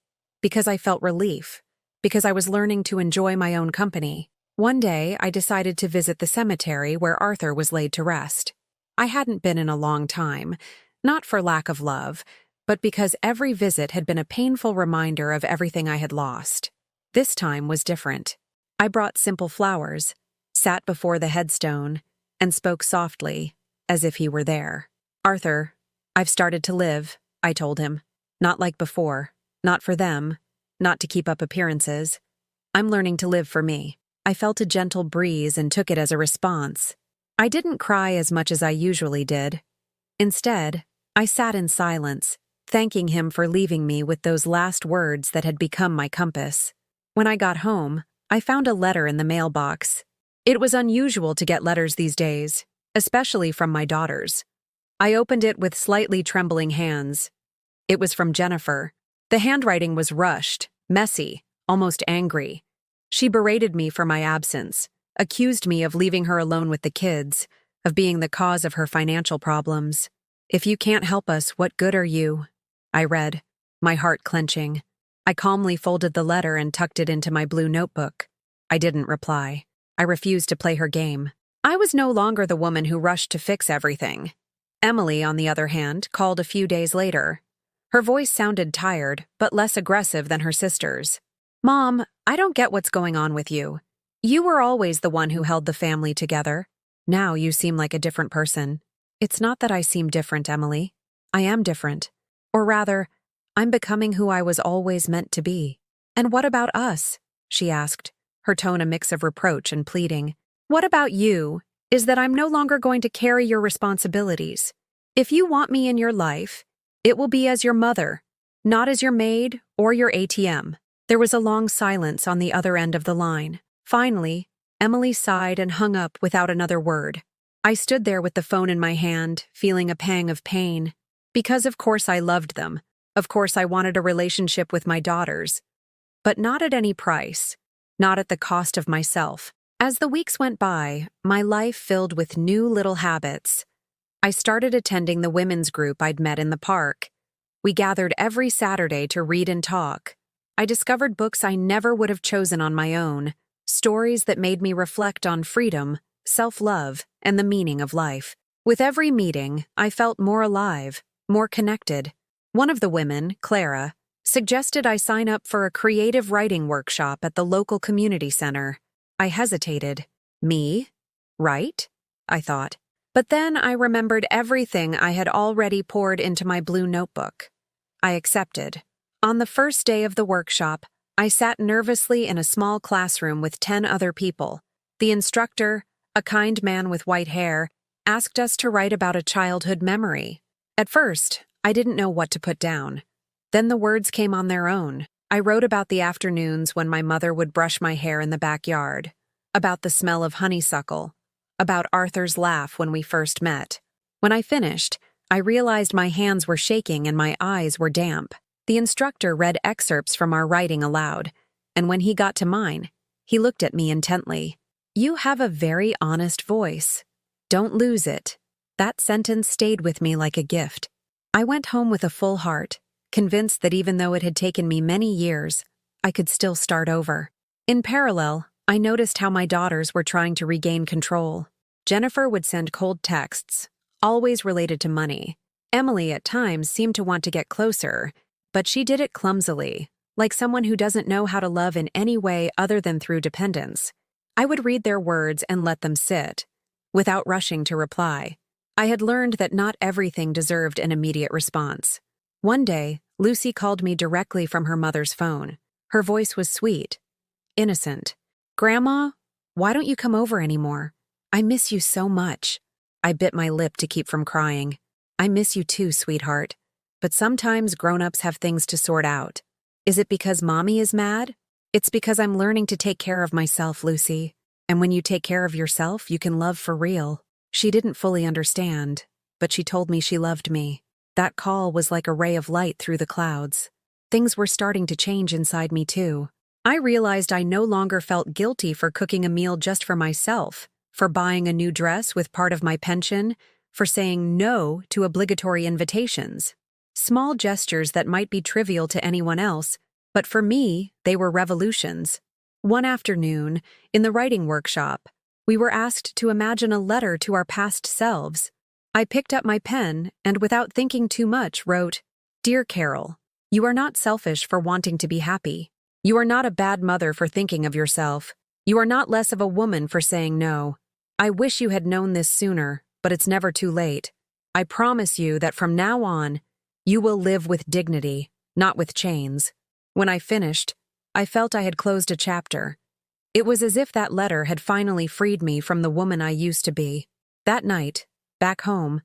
Speaker 1: I felt relief, because I was learning to enjoy my own company. One day, I decided to visit the cemetery where Arthur was laid to rest. I hadn't been in a long time, not for lack of love, but because every visit had been a painful reminder of everything I had lost. This time was different. I brought simple flowers, sat before the headstone, and spoke softly, as if he were there. "Arthur, I've started to live," I told him. "Not like before, not for them, not to keep up appearances. I'm learning to live for me." I felt a gentle breeze and took it as a response. I didn't cry as much as I usually did. Instead, I sat in silence, thanking him for leaving me with those last words that had become my compass. When I got home, I found a letter in the mailbox. It was unusual to get letters these days, especially from my daughters. I opened it with slightly trembling hands. It was from Jennifer. The handwriting was rushed, messy, almost angry. She berated me for my absence, accused me of leaving her alone with the kids, of being the cause of her financial problems. "If you can't help us, what good are you?" I read, my heart clenching. I calmly folded the letter and tucked it into my blue notebook. I didn't reply. I refused to play her game. I was no longer the woman who rushed to fix everything. Emily, on the other hand, called a few days later. Her voice sounded tired, but less aggressive than her sister's. "Mom, I don't get what's going on with you. You were always the one who held the family together. Now you seem like a different person." "It's not that I seem different, Emily. I am different. Or rather, I'm becoming who I was always meant to be." "And what about us?" she asked, her tone a mix of reproach and pleading. "What about you is that I'm no longer going to carry your responsibilities. If you want me in your life, it will be as your mother, not as your maid or your ATM." There was a long silence on the other end of the line. Finally, Emily sighed and hung up without another word. I stood there with the phone in my hand, feeling a pang of pain. Because of course I loved them. Of course I wanted a relationship with my daughters. But not at any price. Not at the cost of myself. As the weeks went by, my life filled with new little habits. I started attending the women's group I'd met in the park. We gathered every Saturday to read and talk. I discovered books I never would have chosen on my own, stories that made me reflect on freedom, self-love, and the meaning of life. With every meeting, I felt more alive, more connected. One of the women, Clara, suggested I sign up for a creative writing workshop at the local community center. I hesitated. Me? Write? I thought. But then I remembered everything I had already poured into my blue notebook. I accepted. On the first day of the workshop, I sat nervously in a small classroom with 10 other people. The instructor, a kind man with white hair, asked us to write about a childhood memory. At first, I didn't know what to put down. Then the words came on their own. I wrote about the afternoons when my mother would brush my hair in the backyard, about the smell of honeysuckle, about Arthur's laugh when we first met. When I finished, I realized my hands were shaking and my eyes were damp. The instructor read excerpts from our writing aloud, and when he got to mine, he looked at me intently. "You have a very honest voice. Don't lose it." That sentence stayed with me like a gift. I went home with a full heart, convinced that even though it had taken me many years, I could still start over. In parallel, I noticed how my daughters were trying to regain control. Jennifer would send cold texts, always related to money. Emily at times seemed to want to get closer, but she did it clumsily, like someone who doesn't know how to love in any way other than through dependence. I would read their words and let them sit, without rushing to reply. I had learned that not everything deserved an immediate response. One day, Lucy called me directly from her mother's phone. Her voice was sweet, innocent. "Grandma, why don't you come over anymore? I miss you so much." I bit my lip to keep from crying. "I miss you too, sweetheart. But sometimes grown-ups have things to sort out. Is it because Mommy is mad? It's because I'm learning to take care of myself, Lucy. And when you take care of yourself, you can love for real." She didn't fully understand, but she told me she loved me. That call was like a ray of light through the clouds. Things were starting to change inside me too. I realized I no longer felt guilty for cooking a meal just for myself, for buying a new dress with part of my pension, for saying no to obligatory invitations. Small gestures that might be trivial to anyone else, but for me, they were revolutions. One afternoon, in the writing workshop, we were asked to imagine a letter to our past selves. I picked up my pen and, without thinking too much, wrote, "Dear Carol, you are not selfish for wanting to be happy. You are not a bad mother for thinking of yourself. You are not less of a woman for saying no. I wish you had known this sooner, but it's never too late. I promise you that from now on, you will live with dignity, not with chains." When I finished, I felt I had closed a chapter. It was as if that letter had finally freed me from the woman I used to be. That night, back home,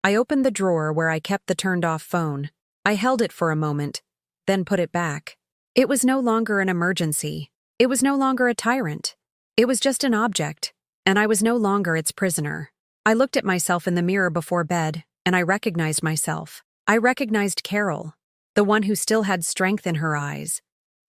Speaker 1: I opened the drawer where I kept the turned-off phone. I held it for a moment, then put it back. It was no longer an emergency. It was no longer a tyrant. It was just an object, and I was no longer its prisoner. I looked at myself in the mirror before bed, and I recognized myself. I recognized Carol, the one who still had strength in her eyes,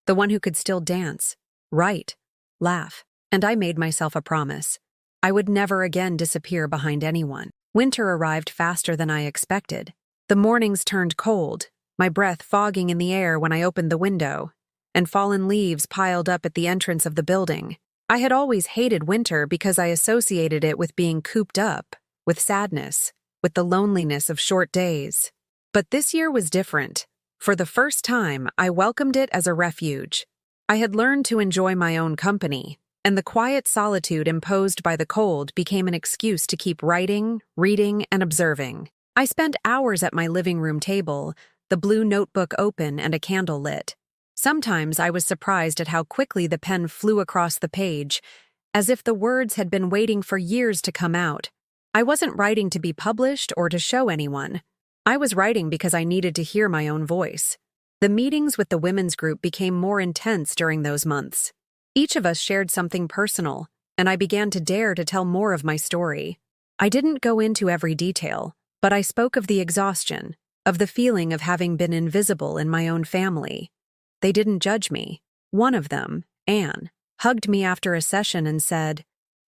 Speaker 1: the one who could still dance, write, laugh, and I made myself a promise. I would never again disappear behind anyone. Winter arrived faster than I expected. The mornings turned cold, my breath fogging in the air when I opened the window, and fallen leaves piled up at the entrance of the building. I had always hated winter because I associated it with being cooped up, with sadness. with the loneliness of short days. But this year was different. For the first time, I welcomed it as a refuge. I had learned to enjoy my own company, and the quiet solitude imposed by the cold became an excuse to keep writing, reading, and observing. I spent hours at my living room table, the blue notebook open and a candle lit. Sometimes I was surprised at how quickly the pen flew across the page, as if the words had been waiting for years to come out. I wasn't writing to be published or to show anyone. I was writing because I needed to hear my own voice. The meetings with the women's group became more intense during those months. Each of us shared something personal, and I began to dare to tell more of my story. I didn't go into every detail, but I spoke of the exhaustion, of the feeling of having been invisible in my own family. They didn't judge me. One of them, Anne, hugged me after a session and said,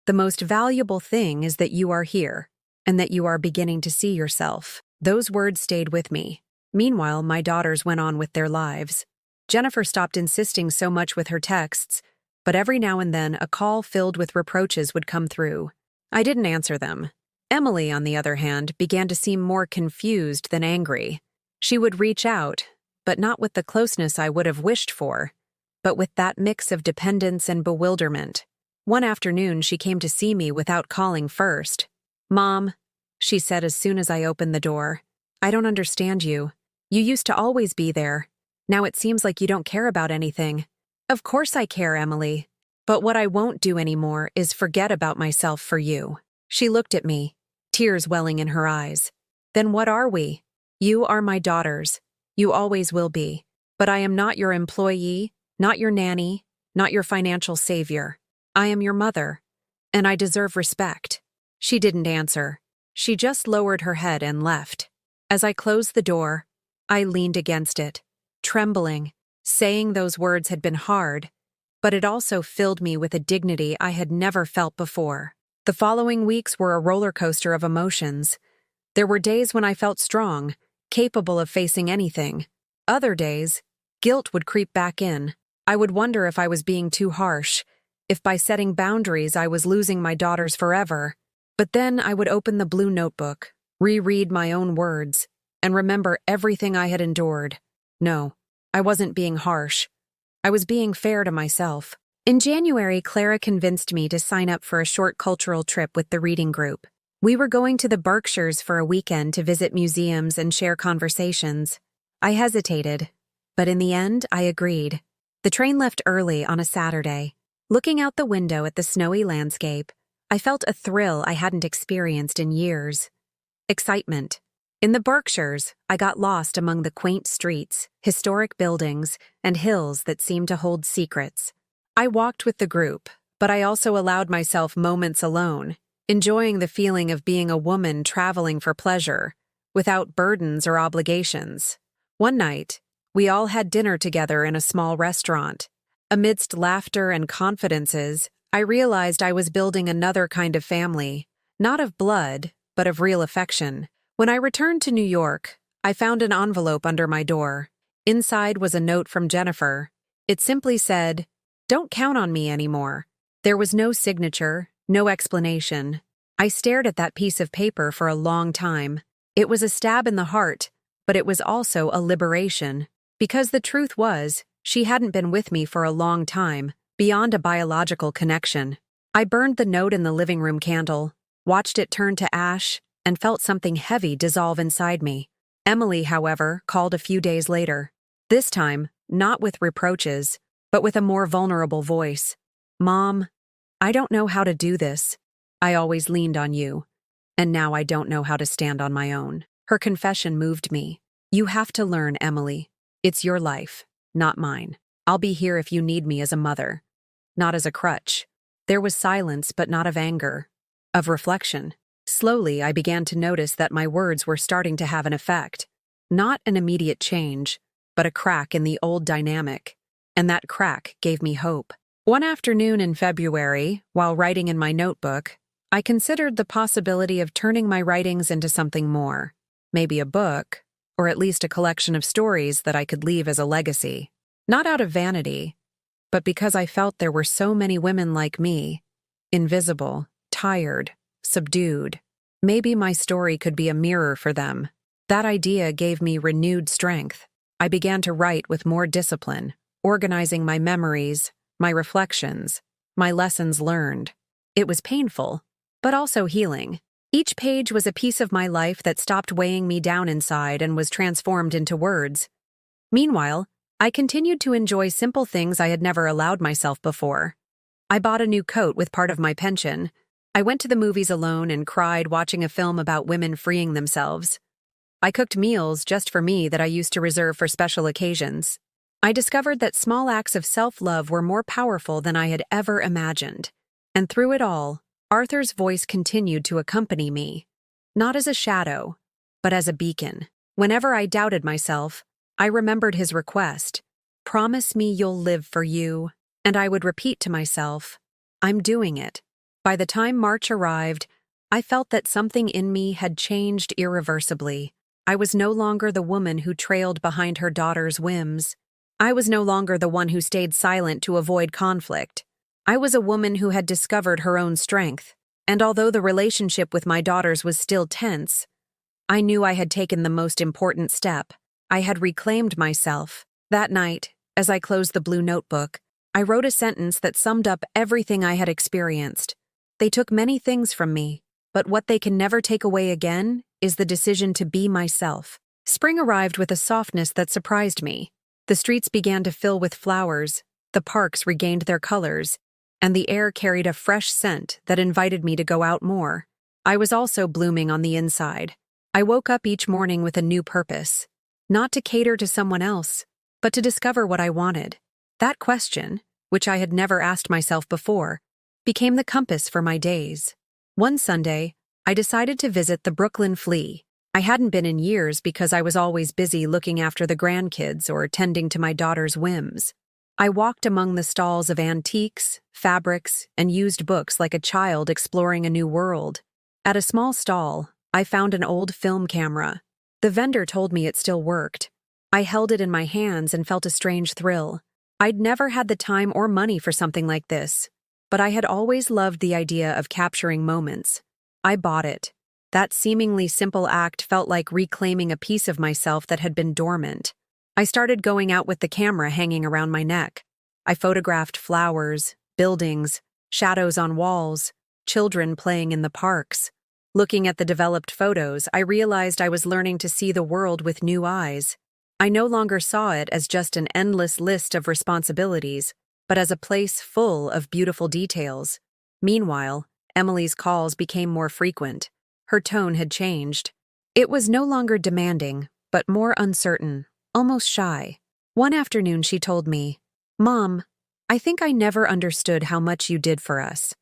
Speaker 1: "The most valuable thing is that you are here, and that you are beginning to see yourself." Those words stayed with me. Meanwhile, my daughters went on with their lives. Jennifer stopped insisting so much with her texts, but every now and then a call filled with reproaches would come through. I didn't answer them. Emily, on the other hand, began to seem more confused than angry. She would reach out, but not with the closeness I would have wished for, but with that mix of dependence and bewilderment. One afternoon, she came to see me without calling first. "Mom," she said as soon as I opened the door, "I don't understand you. You used to always be there. Now it seems like you don't care about anything." "Of course I care, Emily. But what I won't do anymore is forget about myself for you." She looked at me, tears welling in her eyes. "Then what are we? You are my daughters. You always will be. But I am not your employee, not your nanny, not your financial savior. I am your mother, and I deserve respect." She didn't answer. She just lowered her head and left. As I closed the door, I leaned against it, trembling. Saying those words had been hard, but it also filled me with a dignity I had never felt before. The following weeks were a roller coaster of emotions. There were days when I felt strong, capable of facing anything. Other days, guilt would creep back in. I would wonder if I was being too harsh, if by setting boundaries I was losing my daughters forever. But then I would open the blue notebook, reread my own words, and remember everything I had endured. No, I wasn't being harsh. I was being fair to myself. In January, Clara convinced me to sign up for a short cultural trip with the reading group. We were going to the Berkshires for a weekend to visit museums and share conversations. I hesitated, but in the end, I agreed. The train left early on a Saturday. Looking out the window at the snowy landscape, I felt a thrill I hadn't experienced in years. Excitement. In the Berkshires, I got lost among the quaint streets, historic buildings, and hills that seemed to hold secrets. I walked with the group, but I also allowed myself moments alone, enjoying the feeling of being a woman traveling for pleasure, without burdens or obligations. One night, we all had dinner together in a small restaurant. Amidst laughter and confidences, I realized I was building another kind of family, not of blood, but of real affection. When I returned to New York, I found an envelope under my door. Inside was a note from Jennifer. It simply said, "Don't count on me anymore." There was no signature, no explanation. I stared at that piece of paper for a long time. It was a stab in the heart, but it was also a liberation. Because the truth was, she hadn't been with me for a long time, beyond a biological connection. I burned the note in the living room candle, watched it turn to ash, and felt something heavy dissolve inside me. Emily, however, called a few days later. This time, not with reproaches, but with a more vulnerable voice. "Mom, I don't know how to do this. I always leaned on you, and now I don't know how to stand on my own." Her confession moved me. "You have to learn, Emily. It's your life, not mine. I'll be here if you need me as a mother, not as a crutch." There was silence, but not of anger, of reflection. Slowly, I began to notice that my words were starting to have an effect. Not an immediate change, but a crack in the old dynamic. And that crack gave me hope. One afternoon in February, while writing in my notebook, I considered the possibility of turning my writings into something more. Maybe a book, or at least a collection of stories that I could leave as a legacy. Not out of vanity, but because I felt there were so many women like me, invisible, tired, subdued. Maybe my story could be a mirror for them. That idea gave me renewed strength. I began to write with more discipline, organizing my memories, my reflections, my lessons learned. It was painful, but also healing. Each page was a piece of my life that stopped weighing me down inside and was transformed into words. Meanwhile, I continued to enjoy simple things I had never allowed myself before. I bought a new coat with part of my pension. I went to the movies alone and cried watching a film about women freeing themselves. I cooked meals just for me that I used to reserve for special occasions. I discovered that small acts of self-love were more powerful than I had ever imagined. And through it all, Arthur's voice continued to accompany me, not as a shadow, but as a beacon. Whenever I doubted myself, I remembered his request, "Promise me you'll live for you," and I would repeat to myself, "I'm doing it." By the time March arrived, I felt that something in me had changed irreversibly. I was no longer the woman who trailed behind her daughter's whims. I was no longer the one who stayed silent to avoid conflict. I was a woman who had discovered her own strength, and although the relationship with my daughters was still tense, I knew I had taken the most important step. I had reclaimed myself. That night, as I closed the blue notebook, I wrote a sentence that summed up everything I had experienced. They took many things from me, but what they can never take away again is the decision to be myself. Spring arrived with a softness that surprised me. The streets began to fill with flowers, the parks regained their colors, and the air carried a fresh scent that invited me to go out more. I was also blooming on the inside. I woke up each morning with a new purpose, not to cater to someone else, but to discover what I wanted. That question, which I had never asked myself before, became the compass for my days. One Sunday, I decided to visit the Brooklyn Flea. I hadn't been in years because I was always busy looking after the grandkids or tending to my daughter's whims. I walked among the stalls of antiques, fabrics, and used books like a child exploring a new world. At a small stall, I found an old film camera. The vendor told me it still worked. I held it in my hands and felt a strange thrill. I'd never had the time or money for something like this, but I had always loved the idea of capturing moments. I bought it. That seemingly simple act felt like reclaiming a piece of myself that had been dormant. I started going out with the camera hanging around my neck. I photographed flowers, buildings, shadows on walls, children playing in the parks. Looking at the developed photos, I realized I was learning to see the world with new eyes. I no longer saw it as just an endless list of responsibilities, but as a place full of beautiful details. Meanwhile, Emily's calls became more frequent. Her tone had changed. It was no longer demanding, but more uncertain, almost shy. One afternoon she told me, "Mom, I think I never understood how much you did for us.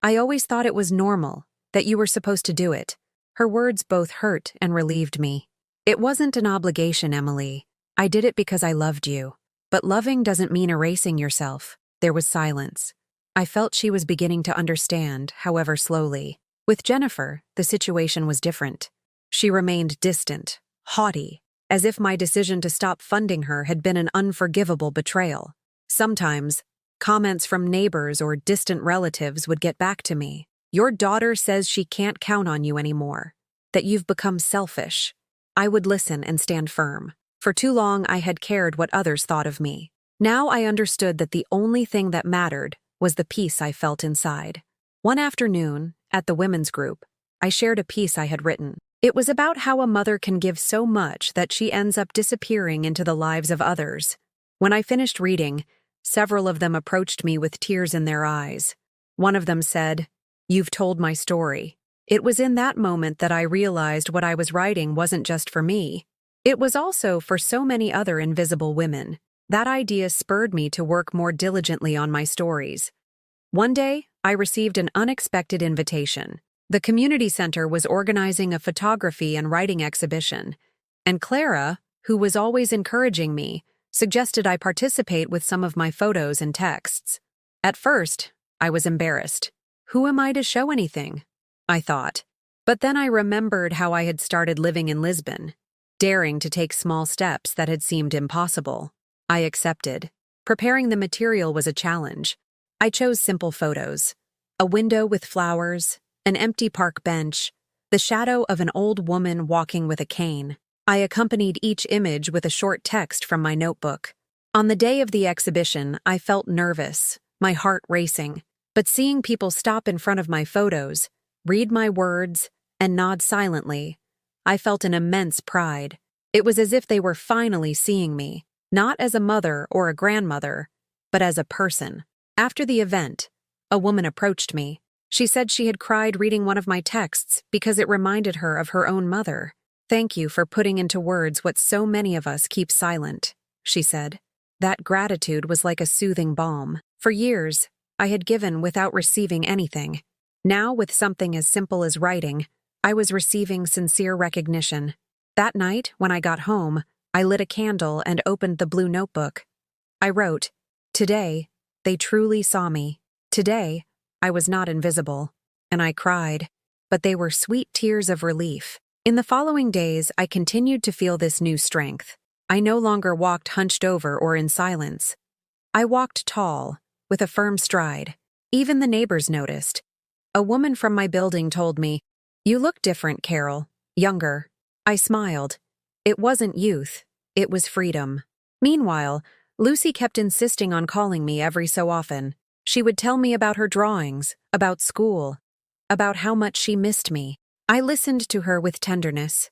Speaker 1: I always thought it was normal, that you were supposed to do it." Her words both hurt and relieved me. "It wasn't an obligation, Emily. I did it because I loved you. But loving doesn't mean erasing yourself." There was silence. I felt she was beginning to understand, however slowly. With Jennifer, the situation was different. She remained distant, haughty, as if my decision to stop funding her had been an unforgivable betrayal. Sometimes, comments from neighbors or distant relatives would get back to me. "Your daughter says she can't count on you anymore, that you've become selfish." I would listen and stand firm. For too long, I had cared what others thought of me. Now I understood that the only thing that mattered was the peace I felt inside. One afternoon, at the women's group, I shared a piece I had written. It was about how a mother can give so much that she ends up disappearing into the lives of others. When I finished reading, several of them approached me with tears in their eyes. One of them said, "You've told my story." It was in that moment that I realized what I was writing wasn't just for me. It was also for so many other invisible women. That idea spurred me to work more diligently on my stories. One day, I received an unexpected invitation. The community center was organizing a photography and writing exhibition, and Clara, who was always encouraging me, suggested I participate with some of my photos and texts. At first, I was embarrassed. Who am I to show anything? I thought. But then I remembered how I had started living in Lisbon, daring to take small steps that had seemed impossible. I accepted. Preparing the material was a challenge. I chose simple photos. A window with flowers, an empty park bench, the shadow of an old woman walking with a cane. I accompanied each image with a short text from my notebook. On the day of the exhibition, I felt nervous, my heart racing, but seeing people stop in front of my photos, read my words, and nod silently, I felt an immense pride. It was as if they were finally seeing me, not as a mother or a grandmother, but as a person. After the event, a woman approached me. She said she had cried reading one of my texts because it reminded her of her own mother. "Thank you for putting into words what so many of us keep silent," she said. That gratitude was like a soothing balm. For years, I had given without receiving anything. Now, with something as simple as writing, I was receiving sincere recognition. That night, when I got home, I lit a candle and opened the blue notebook. I wrote, "Today, they truly saw me. Today, I was not invisible." And I cried, but they were sweet tears of relief. In the following days, I continued to feel this new strength. I no longer walked hunched over or in silence. I walked tall, with a firm stride. Even the neighbors noticed. A woman from my building told me, "You look different, Carol. Younger." I smiled. It wasn't youth, it was freedom. Meanwhile, Lucy kept insisting on calling me every so often. She would tell me about her drawings, about school, about how much she missed me. I listened to her with tenderness.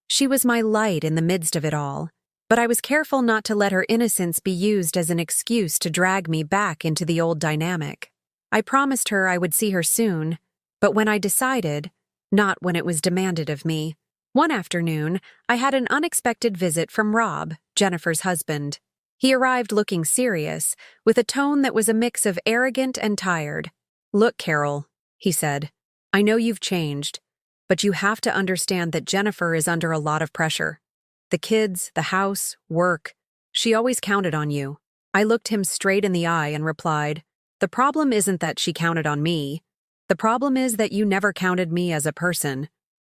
Speaker 1: She was my light in the midst of it all, but I was careful not to let her innocence be used as an excuse to drag me back into the old dynamic. I promised her I would see her soon, but when I decided, not when it was demanded of me. One afternoon, I had an unexpected visit from Rob, Jennifer's husband. He arrived looking serious, with a tone that was a mix of arrogant and tired. "Look, Carol," he said, "I know you've changed, but you have to understand that Jennifer is under a lot of pressure. The kids, the house, work. She always counted on you." I looked him straight in the eye and replied, "The problem isn't that she counted on me. The problem is that you never counted me as a person,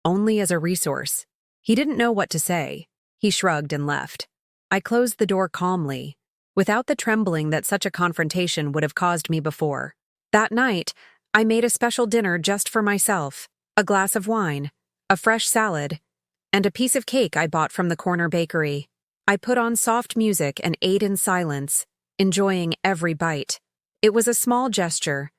Speaker 1: only as a resource." He didn't know what to say. He shrugged and left. I closed the door calmly, without the trembling that such a confrontation would have caused me before. That night, I made a special dinner just for myself. A glass of wine, a fresh salad, and a piece of cake I bought from the corner bakery. I put on soft music and ate in silence, enjoying every bite. It was a small gesture,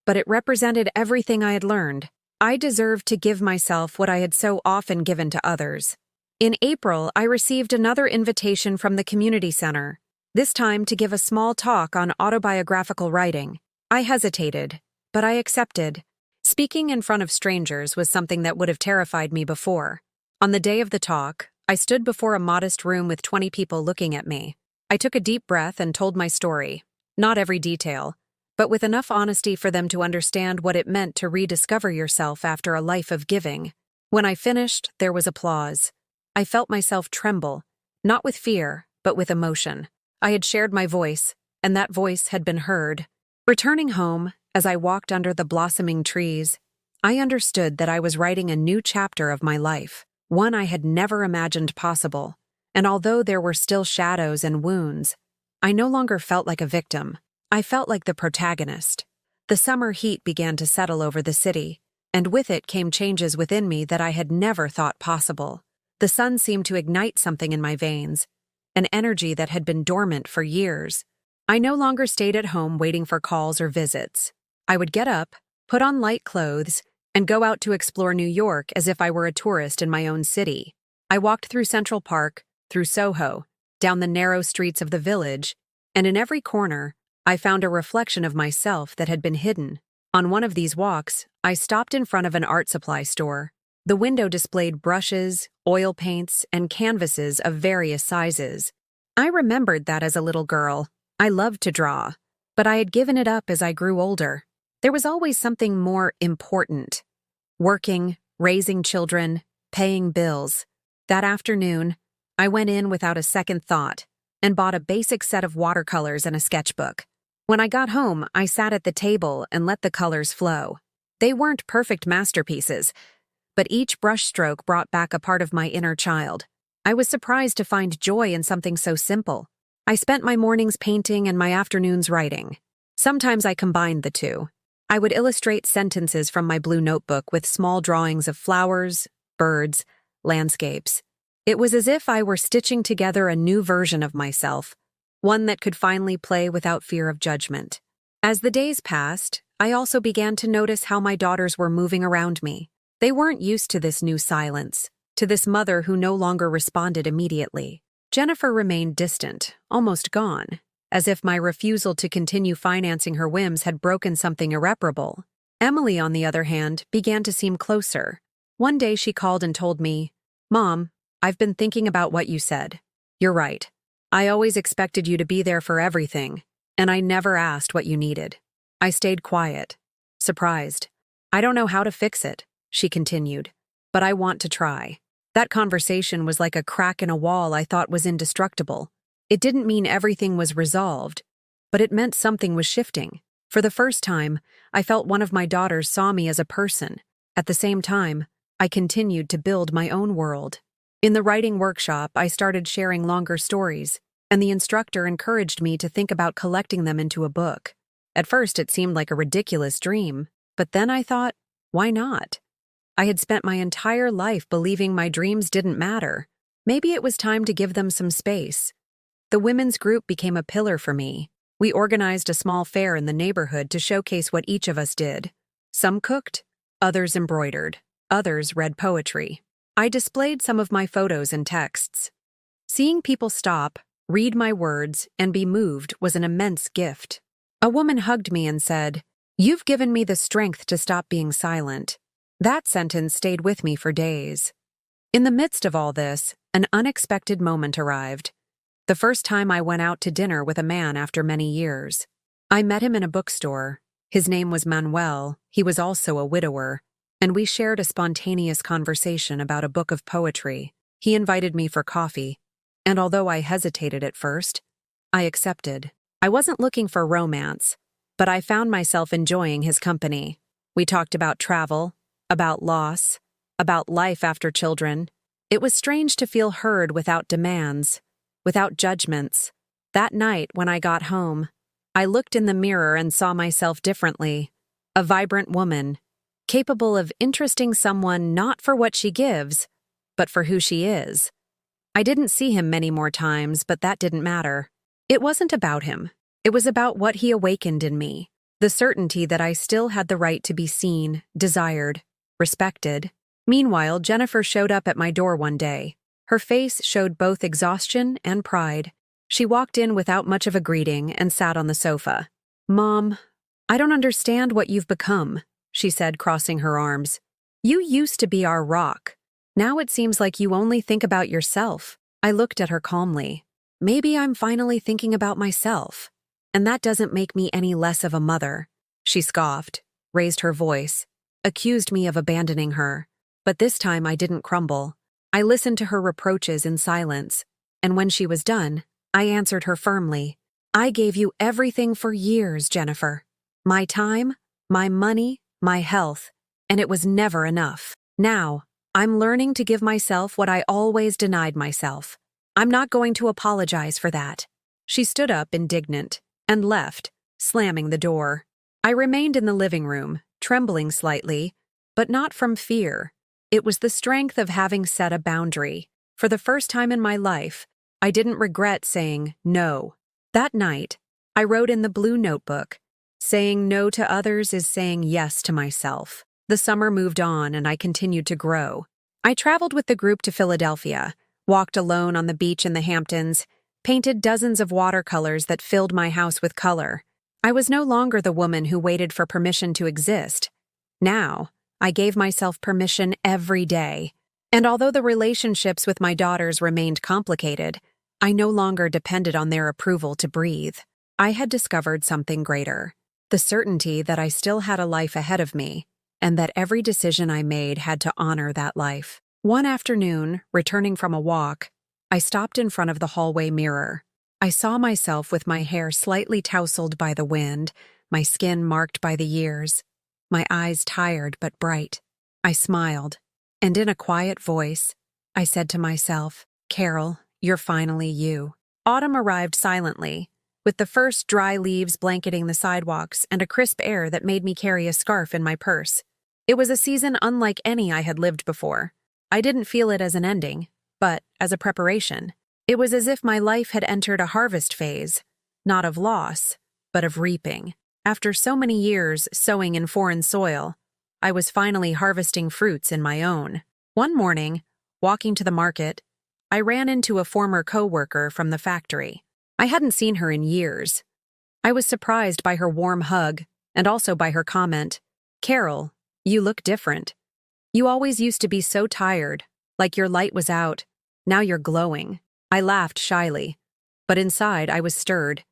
Speaker 1: but it represented everything I had learned. I deserved to give myself what I had so often given to others. In April, I received another invitation from the community center, this time to give a small talk on autobiographical writing. I hesitated, but I accepted. Speaking in front of strangers was something that would have terrified me before. On the day of the talk, I stood before a modest room with 20 people looking at me. I took a deep breath and told my story. Not every detail, but with enough honesty for them to understand what it meant to rediscover yourself after a life of giving. When I finished, there was applause. I felt myself tremble, not with fear, but with emotion. I had shared my voice, and that voice had been heard. Returning home, as I walked under the blossoming trees, I understood that I was writing a new chapter of my life, one I had never imagined possible. And although there were still shadows and wounds, I no longer felt like a victim. I felt like the protagonist. The summer heat began to settle over the city, and with it came changes within me that I had never thought possible. The sun seemed to ignite something in my veins, an energy that had been dormant for years. I no longer stayed at home waiting for calls or visits. I would get up, put on light clothes, and go out to explore New York as if I were a tourist in my own city. I walked through Central Park, through Soho, down the narrow streets of the village, and in every corner, I found a reflection of myself that had been hidden. On one of these walks, I stopped in front of an art supply store. The window displayed brushes, oil paints, and canvases of various sizes. I remembered that as a little girl. I loved to draw, but I had given it up as I grew older. There was always something more important. Working, raising children, paying bills. That afternoon, I went in without a second thought and bought a basic set of watercolors and a sketchbook. When I got home, I sat at the table and let the colors flow. They weren't perfect masterpieces, but each brushstroke brought back a part of my inner child. I was surprised to find joy in something so simple. I spent my mornings painting and my afternoons writing. Sometimes I combined the two. I would illustrate sentences from my blue notebook with small drawings of flowers, birds, landscapes. It was as if I were stitching together a new version of myself, one that could finally play without fear of judgment. As the days passed, I also began to notice how my daughters were moving around me. They weren't used to this new silence, to this mother who no longer responded immediately. Jennifer remained distant, almost gone, as if my refusal to continue financing her whims had broken something irreparable. Emily, on the other hand, began to seem closer. One day she called and told me, "Mom, I've been thinking about what you said. You're right. I always expected you to be there for everything, and I never asked what you needed." I stayed quiet, surprised. "I don't know how to fix it," she continued, "but I want to try." That conversation was like a crack in a wall I thought was indestructible. It didn't mean everything was resolved, but it meant something was shifting. For the first time, I felt one of my daughters saw me as a person. At the same time, I continued to build my own world. In the writing workshop, I started sharing longer stories, and the instructor encouraged me to think about collecting them into a book. At first, it seemed like a ridiculous dream, but then I thought, why not? I had spent my entire life believing my dreams didn't matter. Maybe it was time to give them some space. The women's group became a pillar for me. We organized a small fair in the neighborhood to showcase what each of us did. Some cooked, others embroidered, others read poetry. I displayed some of my photos and texts. Seeing people stop, read my words, and be moved was an immense gift. A woman hugged me and said, "You've given me the strength to stop being silent." That sentence stayed with me for days. In the midst of all this, an unexpected moment arrived. The first time I went out to dinner with a man after many years. I met him in a bookstore. His name was Manuel. He was also a widower, and we shared a spontaneous conversation about a book of poetry. He invited me for coffee, and although I hesitated at first, I accepted. I wasn't looking for romance, but I found myself enjoying his company. We talked about travel, about loss, about life after children. It was strange to feel heard without demands, without judgments. That night, when I got home, I looked in the mirror and saw myself differently. A vibrant woman, capable of interesting someone not for what she gives, but for who she is. I didn't see him many more times, but that didn't matter. It wasn't about him. It was about what he awakened in me. The certainty that I still had the right to be seen, desired, respected. Meanwhile, Jennifer showed up at my door one day. Her face showed both exhaustion and pride. She walked in without much of a greeting and sat on the sofa. "Mom, I don't understand what you've become," she said, crossing her arms. "You used to be our rock. Now it seems like you only think about yourself." I looked at her calmly. Maybe I'm finally thinking about myself, and that doesn't make me any less of a mother. She scoffed, raised her voice, accused me of abandoning her. But this time I didn't crumble. I listened to her reproaches in silence, and when she was done, I answered her firmly. "I gave you everything for years, Jennifer. My time, my money, my health, and it was never enough. Now, I'm learning to give myself what I always denied myself. I'm not going to apologize for that." She stood up indignant and left, slamming the door. I remained in the living room, trembling slightly, but not from fear. It was the strength of having set a boundary. For the first time in my life, I didn't regret saying no. That night, I wrote in the blue notebook, "Saying no to others is saying yes to myself." The summer moved on and I continued to grow. I traveled with the group to Philadelphia, walked alone on the beach in the Hamptons, painted dozens of watercolors that filled my house with color. I was no longer the woman who waited for permission to exist. Now, I gave myself permission every day. And although the relationships with my daughters remained complicated, I no longer depended on their approval to breathe. I had discovered something greater, the certainty that I still had a life ahead of me, and that every decision I made had to honor that life. One afternoon, returning from a walk, I stopped in front of the hallway mirror. I saw myself with my hair slightly tousled by the wind, my skin marked by the years, my eyes tired but bright. I smiled, and in a quiet voice, I said to myself, "Carol, you're finally you." Autumn arrived silently, with the first dry leaves blanketing the sidewalks and a crisp air that made me carry a scarf in my purse. It was a season unlike any I had lived before. I didn't feel it as an ending, but as a preparation. It was as if my life had entered a harvest phase, not of loss, but of reaping. After so many years sowing in foreign soil, I was finally harvesting fruits in my own. One morning, walking to the market, I ran into a former co-worker from the factory. I hadn't seen her in years. I was surprised by her warm hug and also by her comment, "Carol, you look different. You always used to be so tired, like your light was out. Now you're glowing." I laughed shyly, but inside I was stirred.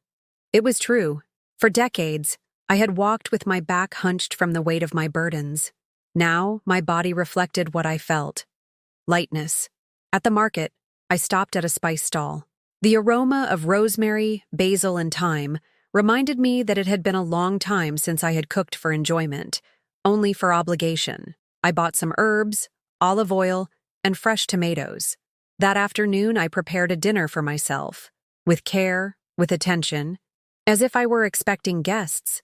Speaker 1: It was true. For decades, I had walked with my back hunched from the weight of my burdens. Now, my body reflected what I felt. Lightness. At the market, I stopped at a spice stall. The aroma of rosemary, basil, and thyme reminded me that it had been a long time since I had cooked for enjoyment, only for obligation. I bought some herbs, olive oil, and fresh tomatoes. That afternoon, I prepared a dinner for myself, with care, with attention, as if I were expecting guests.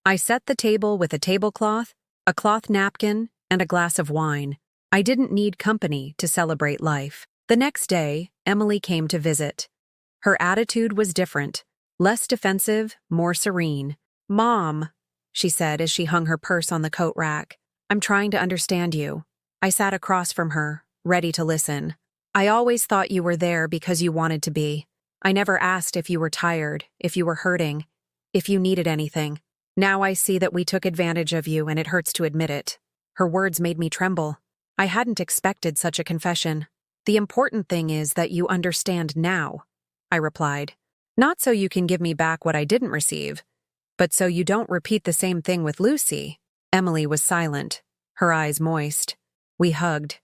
Speaker 1: I set the table with a tablecloth, a cloth napkin, and a glass of wine. I didn't need company to celebrate life. The next day, Emily came to visit. Her attitude was different, less defensive, more serene. "Mom," she said as she hung her purse on the coat rack, "I'm trying to understand you." I sat across from her, ready to listen. "I always thought you were there because you wanted to be. I never asked if you were tired, if you were hurting, if you needed anything. Now I see that we took advantage of you and it hurts to admit it." Her words made me tremble. I hadn't expected such a confession. "The important thing is that you understand now," I replied. "Not so you can give me back what I didn't receive, but so you don't repeat the same thing with Lucy." Emily was silent, her eyes moist. We hugged.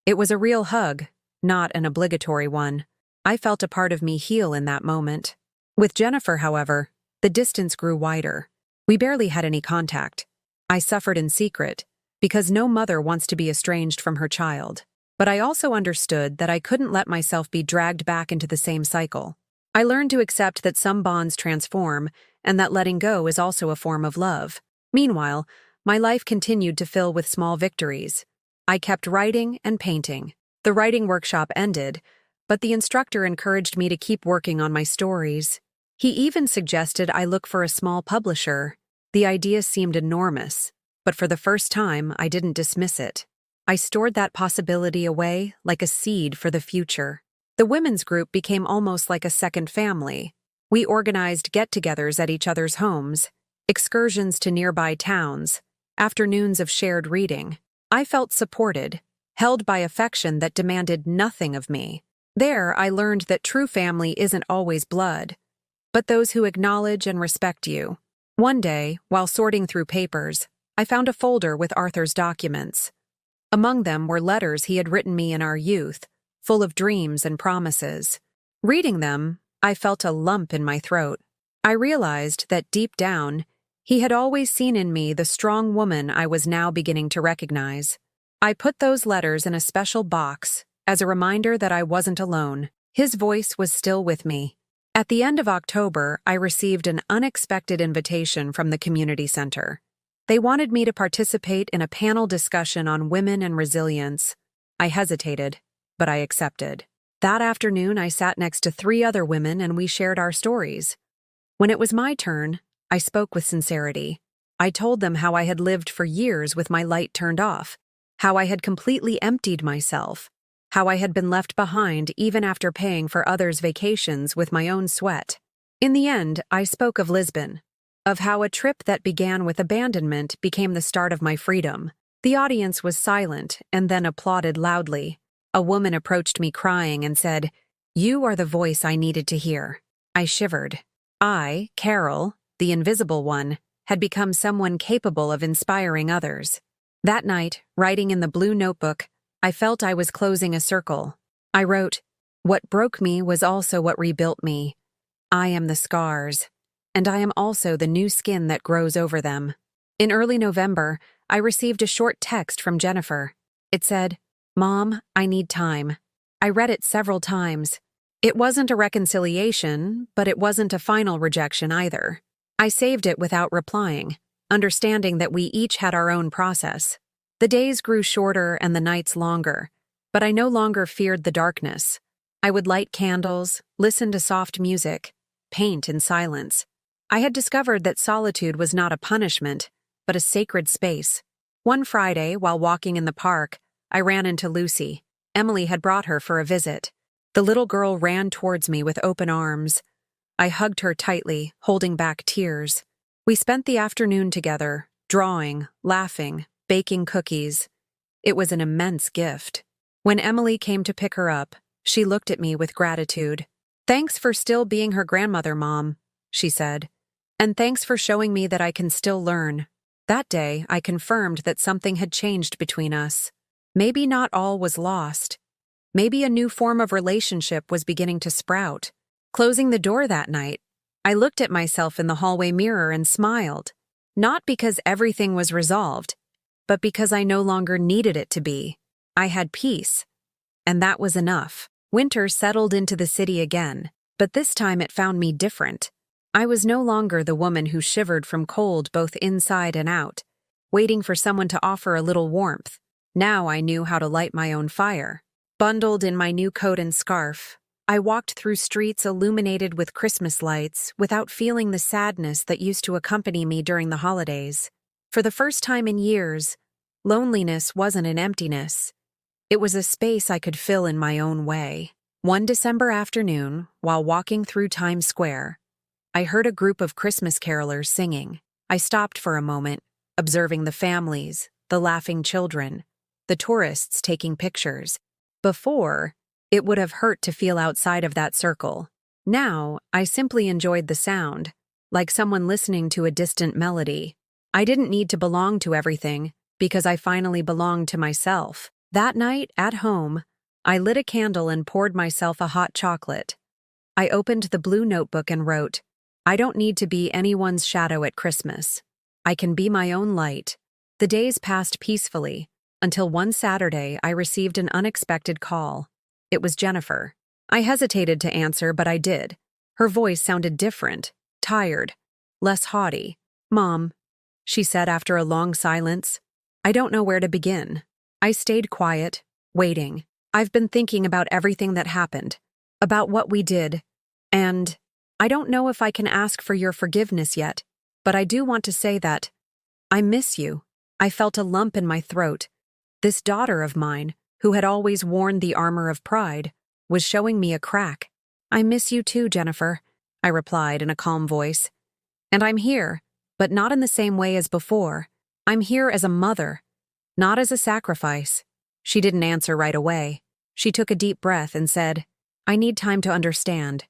Speaker 1: It was a real hug, not an obligatory one. I felt a part of me heal in that moment. With Jennifer, however, the distance grew wider. We barely had any contact. I suffered in secret, because no mother wants to be estranged from her child. But I also understood that I couldn't let myself be dragged back into the same cycle. I learned to accept that some bonds transform, and that letting go is also a form of love. Meanwhile, my life continued to fill with small victories. I kept writing and painting. The writing workshop ended, but the instructor encouraged me to keep working on my stories. He even suggested I look for a small publisher. The idea seemed enormous, but for the first time, I didn't dismiss it. I stored that possibility away like a seed for the future. The women's group became almost like a second family. We organized get-togethers at each other's homes, excursions to nearby towns, afternoons of shared reading. I felt supported, held by affection that demanded nothing of me. There, I learned that true family isn't always blood, but those who acknowledge and respect you. One day, while sorting through papers, I found a folder with Arthur's documents. Among them were letters he had written me in our youth, full of dreams and promises. Reading them, I felt a lump in my throat. I realized that deep down, he had always seen in me the strong woman I was now beginning to recognize. I put those letters in a special box as a reminder that I wasn't alone. His voice was still with me. At the end of October, I received an unexpected invitation from the community center. They wanted me to participate in a panel discussion on women and resilience. I hesitated, but I accepted. That afternoon, I sat next to 3 other women and we shared our stories. When it was my turn, I spoke with sincerity. I told them how I had lived for years with my light turned off, how I had completely emptied myself, how I had been left behind even after paying for others' vacations with my own sweat. In the end, I spoke of Lisbon, of how a trip that began with abandonment became the start of my freedom. The audience was silent and then applauded loudly. A woman approached me crying and said, "You are the voice I needed to hear." I shivered. I, Carol, the invisible one, had become someone capable of inspiring others. That night, writing in the blue notebook, I felt I was closing a circle. I wrote, "What broke me was also what rebuilt me. I am the scars, and I am also the new skin that grows over them." In early November, I received a short text from Jennifer. It said, "Mom, I need time." I read it several times. It wasn't a reconciliation, but it wasn't a final rejection either. I saved it without replying, understanding that we each had our own process. The days grew shorter and the nights longer, but I no longer feared the darkness. I would light candles, listen to soft music, paint in silence. I had discovered that solitude was not a punishment, but a sacred space. One Friday, while walking in the park, I ran into Lucy. Emily had brought her for a visit. The little girl ran towards me with open arms. I hugged her tightly, holding back tears. We spent the afternoon together, drawing, laughing, baking cookies. It was an immense gift. When Emily came to pick her up, she looked at me with gratitude. "Thanks for still being her grandmother, Mom," she said. "And thanks for showing me that I can still learn." That day, I confirmed that something had changed between us. Maybe not all was lost. Maybe a new form of relationship was beginning to sprout. Closing the door that night, I looked at myself in the hallway mirror and smiled. Not because everything was resolved, but because I no longer needed it to be. I had peace, and that was enough. Winter settled into the city again, but this time it found me different. I was no longer the woman who shivered from cold both inside and out, waiting for someone to offer a little warmth. Now I knew how to light my own fire. Bundled in my new coat and scarf, I walked through streets illuminated with Christmas lights without feeling the sadness that used to accompany me during the holidays. For the first time in years, loneliness wasn't an emptiness. It was a space I could fill in my own way. One December afternoon, while walking through Times Square, I heard a group of Christmas carolers singing. I stopped for a moment, observing the families, the laughing children, the tourists taking pictures. Before, it would have hurt to feel outside of that circle. Now, I simply enjoyed the sound, like someone listening to a distant melody. I didn't need to belong to everything, because I finally belonged to myself. That night, at home, I lit a candle and poured myself a hot chocolate. I opened the blue notebook and wrote, "I don't need to be anyone's shadow at Christmas. I can be my own light." The days passed peacefully, until one Saturday I received an unexpected call. It was Jennifer. I hesitated to answer, but I did. Her voice sounded different, tired, less haughty. "Mom," she said after a long silence, "I don't know where to begin." I stayed quiet, waiting. "I've been thinking about everything that happened, about what we did, and I don't know if I can ask for your forgiveness yet, but I do want to say that I miss you." I felt a lump in my throat. This daughter of mine, who had always worn the armor of pride, was showing me a crack. "I miss you too, Jennifer," I replied in a calm voice. "And I'm here, but not in the same way as before. I'm here as a mother, not as a sacrifice." She didn't answer right away. She took a deep breath and said, "I need time to understand,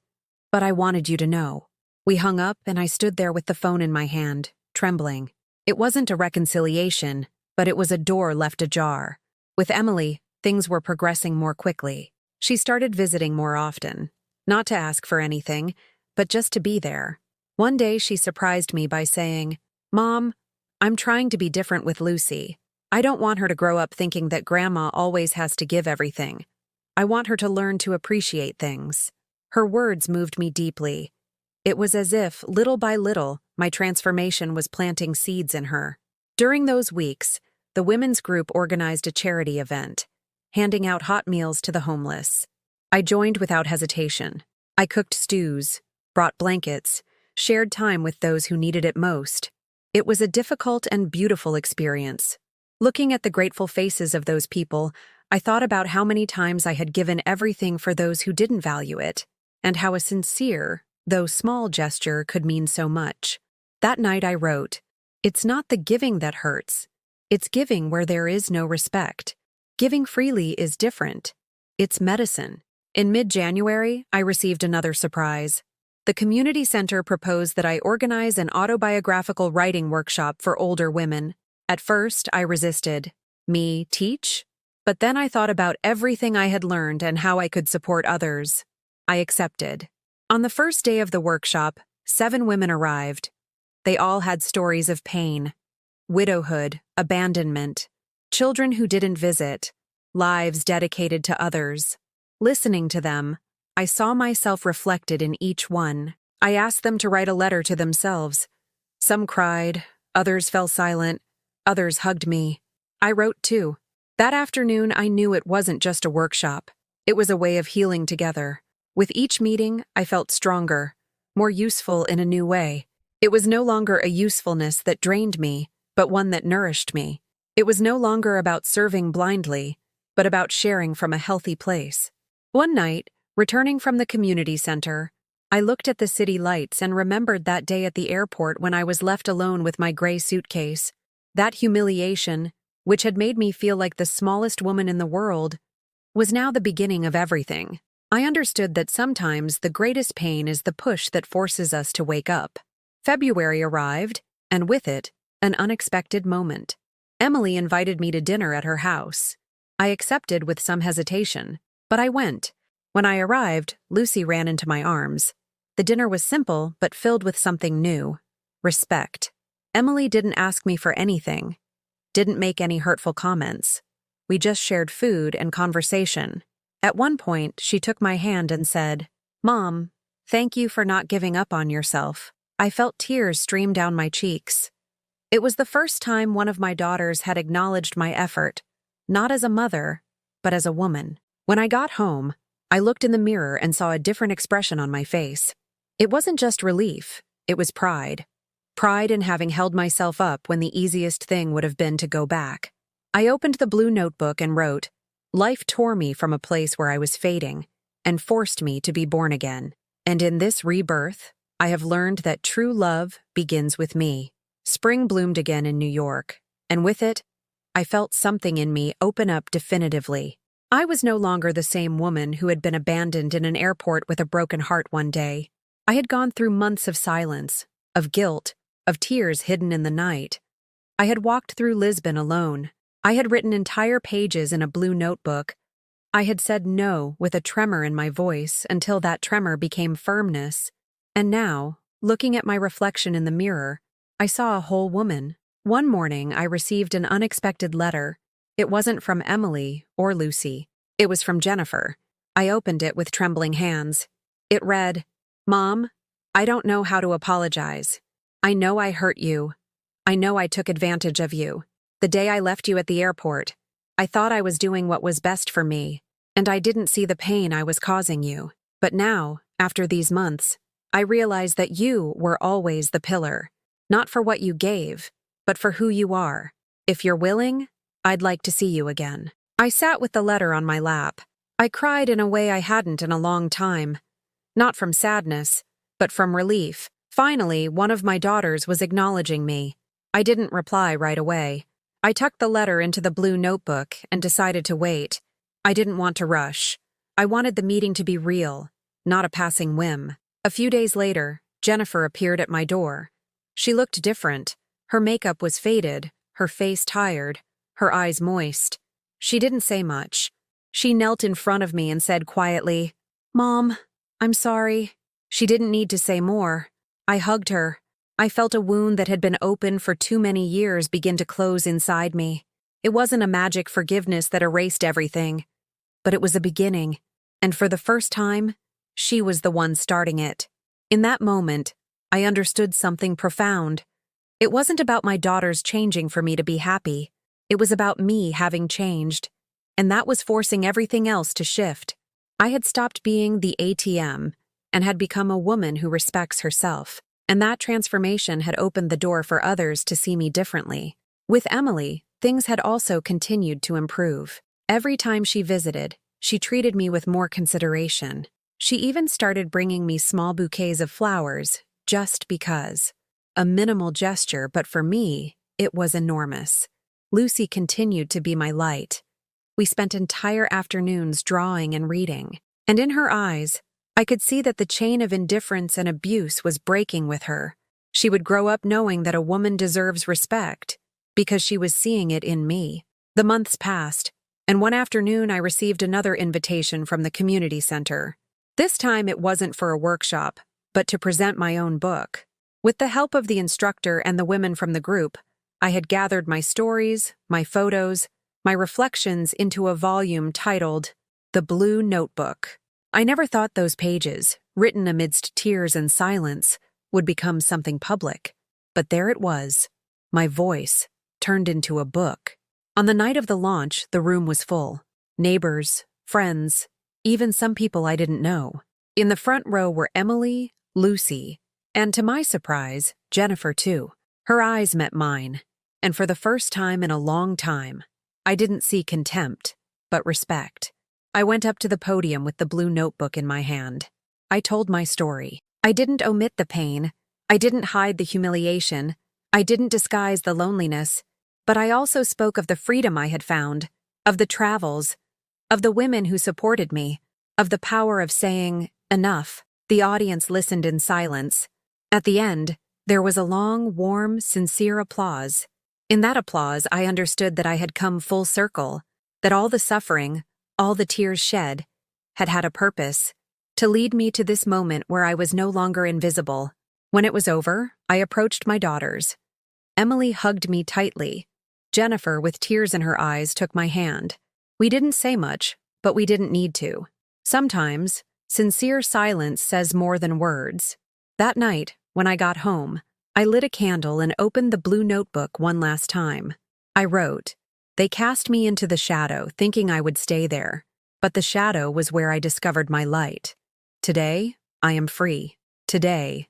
Speaker 1: but I wanted you to know." We hung up and I stood there with the phone in my hand, trembling. It wasn't a reconciliation, but it was a door left ajar. With Emily, things were progressing more quickly. She started visiting more often, not to ask for anything, but just to be there. One day she surprised me by saying, "Mom, I'm trying to be different with Lucy. I don't want her to grow up thinking that Grandma always has to give everything. I want her to learn to appreciate things." Her words moved me deeply. It was as if, little by little, my transformation was planting seeds in her. During those weeks, the women's group organized a charity event, handing out hot meals to the homeless. I joined without hesitation. I cooked stews, brought blankets, shared time with those who needed it most. It was a difficult and beautiful experience. Looking at the grateful faces of those people, I thought about how many times I had given everything for those who didn't value it, and how a sincere, though small gesture could mean so much. That night I wrote, "It's not the giving that hurts. It's giving where there is no respect. Giving freely is different. It's medicine." In mid-January, I received another surprise. The community center proposed that I organize an autobiographical writing workshop for older women. At first, I resisted. Me teach? But then I thought about everything I had learned and how I could support others. I accepted. On the first day of the workshop, 7 women arrived. They all had stories of pain, widowhood, abandonment, children who didn't visit, lives dedicated to others. Listening to them, I saw myself reflected in each one. I asked them to write a letter to themselves. Some cried, others fell silent, others hugged me. I wrote too. That afternoon, I knew it wasn't just a workshop. It was a way of healing together. With each meeting, I felt stronger, more useful in a new way. It was no longer a usefulness that drained me, but one that nourished me. It was no longer about serving blindly, but about sharing from a healthy place. One night, returning from the community center, I looked at the city lights and remembered that day at the airport when I was left alone with my gray suitcase. That humiliation, which had made me feel like the smallest woman in the world, was now the beginning of everything. I understood that sometimes the greatest pain is the push that forces us to wake up. February arrived, and with it, an unexpected moment. Emily invited me to dinner at her house. I accepted with some hesitation, but I went. When I arrived, Lucy ran into my arms. The dinner was simple, but filled with something new: respect. Emily didn't ask me for anything, didn't make any hurtful comments. We just shared food and conversation. At one point, she took my hand and said, "Mom, thank you for not giving up on yourself." I felt tears stream down my cheeks. It was the first time one of my daughters had acknowledged my effort, not as a mother, but as a woman. When I got home, I looked in the mirror and saw a different expression on my face. It wasn't just relief, it was pride. Pride in having held myself up when the easiest thing would have been to go back. I opened the blue notebook and wrote, "Life tore me from a place where I was fading and forced me to be born again. And in this rebirth, I have learned that true love begins with me." Spring bloomed again in New York, and with it, I felt something in me open up definitively. I was no longer the same woman who had been abandoned in an airport with a broken heart one day. I had gone through months of silence, of guilt, of tears hidden in the night. I had walked through Lisbon alone. I had written entire pages in a blue notebook. I had said no with a tremor in my voice until that tremor became firmness. And now, looking at my reflection in the mirror, I saw a whole woman. One morning, I received an unexpected letter. It wasn't from Emily or Lucy. It was from Jennifer. I opened it with trembling hands. It read, "Mom, I don't know how to apologize. I know I hurt you. I know I took advantage of you. The day I left you at the airport, I thought I was doing what was best for me, and I didn't see the pain I was causing you. But now, after these months, I realize that you were always the pillar, not for what you gave, but for who you are. If you're willing, I'd like to see you again." I sat with the letter on my lap. I cried in a way I hadn't in a long time. Not from sadness, but from relief. Finally, one of my daughters was acknowledging me. I didn't reply right away. I tucked the letter into the blue notebook and decided to wait. I didn't want to rush. I wanted the meeting to be real, not a passing whim. A few days later, Jennifer appeared at my door. She looked different. Her makeup was faded, her face tired, her eyes moist. She didn't say much. She knelt in front of me and said quietly, "Mom, I'm sorry." She didn't need to say more. I hugged her. I felt a wound that had been open for too many years begin to close inside me. It wasn't a magic forgiveness that erased everything, but it was a beginning, and for the first time, she was the one starting it. In that moment, I understood something profound. It wasn't about my daughters changing for me to be happy. It was about me having changed, and that was forcing everything else to shift. I had stopped being the ATM and had become a woman who respects herself, and that transformation had opened the door for others to see me differently. With Emily, things had also continued to improve. Every time she visited, she treated me with more consideration. She even started bringing me small bouquets of flowers, just because. A minimal gesture, but for me, it was enormous. Lucy continued to be my light. We spent entire afternoons drawing and reading, and in her eyes, I could see that the chain of indifference and abuse was breaking with her. She would grow up knowing that a woman deserves respect, because she was seeing it in me. The months passed, and one afternoon I received another invitation from the community center. This time it wasn't for a workshop, but to present my own book. With the help of the instructor and the women from the group, I had gathered my stories, my photos, my reflections into a volume titled The Blue Notebook. I never thought those pages, written amidst tears and silence, would become something public. But there it was, my voice, turned into a book. On the night of the launch, the room was full. Neighbors, friends, even some people I didn't know. In the front row were Emily, Lucy, and to my surprise, Jennifer too. Her eyes met mine, and for the first time in a long time, I didn't see contempt, but respect. I went up to the podium with the blue notebook in my hand. I told my story. I didn't omit the pain. I didn't hide the humiliation. I didn't disguise the loneliness. But I also spoke of the freedom I had found, of the travels, of the women who supported me, of the power of saying, enough. The audience listened in silence. At the end, there was a long, warm, sincere applause. In that applause, I understood that I had come full circle, that all the suffering, all the tears shed, had had a purpose, to lead me to this moment where I was no longer invisible. When it was over, I approached my daughters. Emily hugged me tightly. Jennifer, with tears in her eyes, took my hand. We didn't say much, but we didn't need to. Sometimes, sincere silence says more than words. That night, when I got home, I lit a candle and opened the blue notebook one last time. I wrote, "They cast me into the shadow, thinking I would stay there. But the shadow was where I discovered my light. Today, I am free. Today,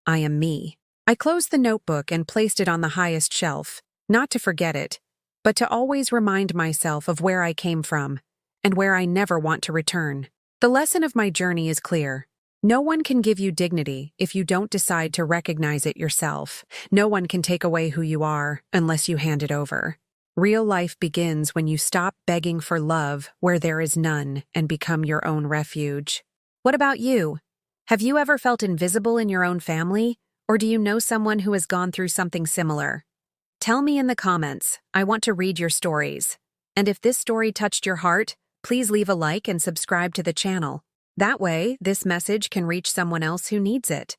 Speaker 1: I am me." I closed the notebook and placed it on the highest shelf, not to forget it, but to always remind myself of where I came from and where I never want to return. The lesson of my journey is clear. No one can give you dignity if you don't decide to recognize it yourself. No one can take away who you are unless you hand it over. Real life begins when you stop begging for love where there is none and become your own refuge. What about you? Have you ever felt invisible in your own family, or do you know someone who has gone through something similar? Tell me in the comments. I want to read your stories. And if this story touched your heart, please leave a like and subscribe to the channel. That way, this message can reach someone else who needs it.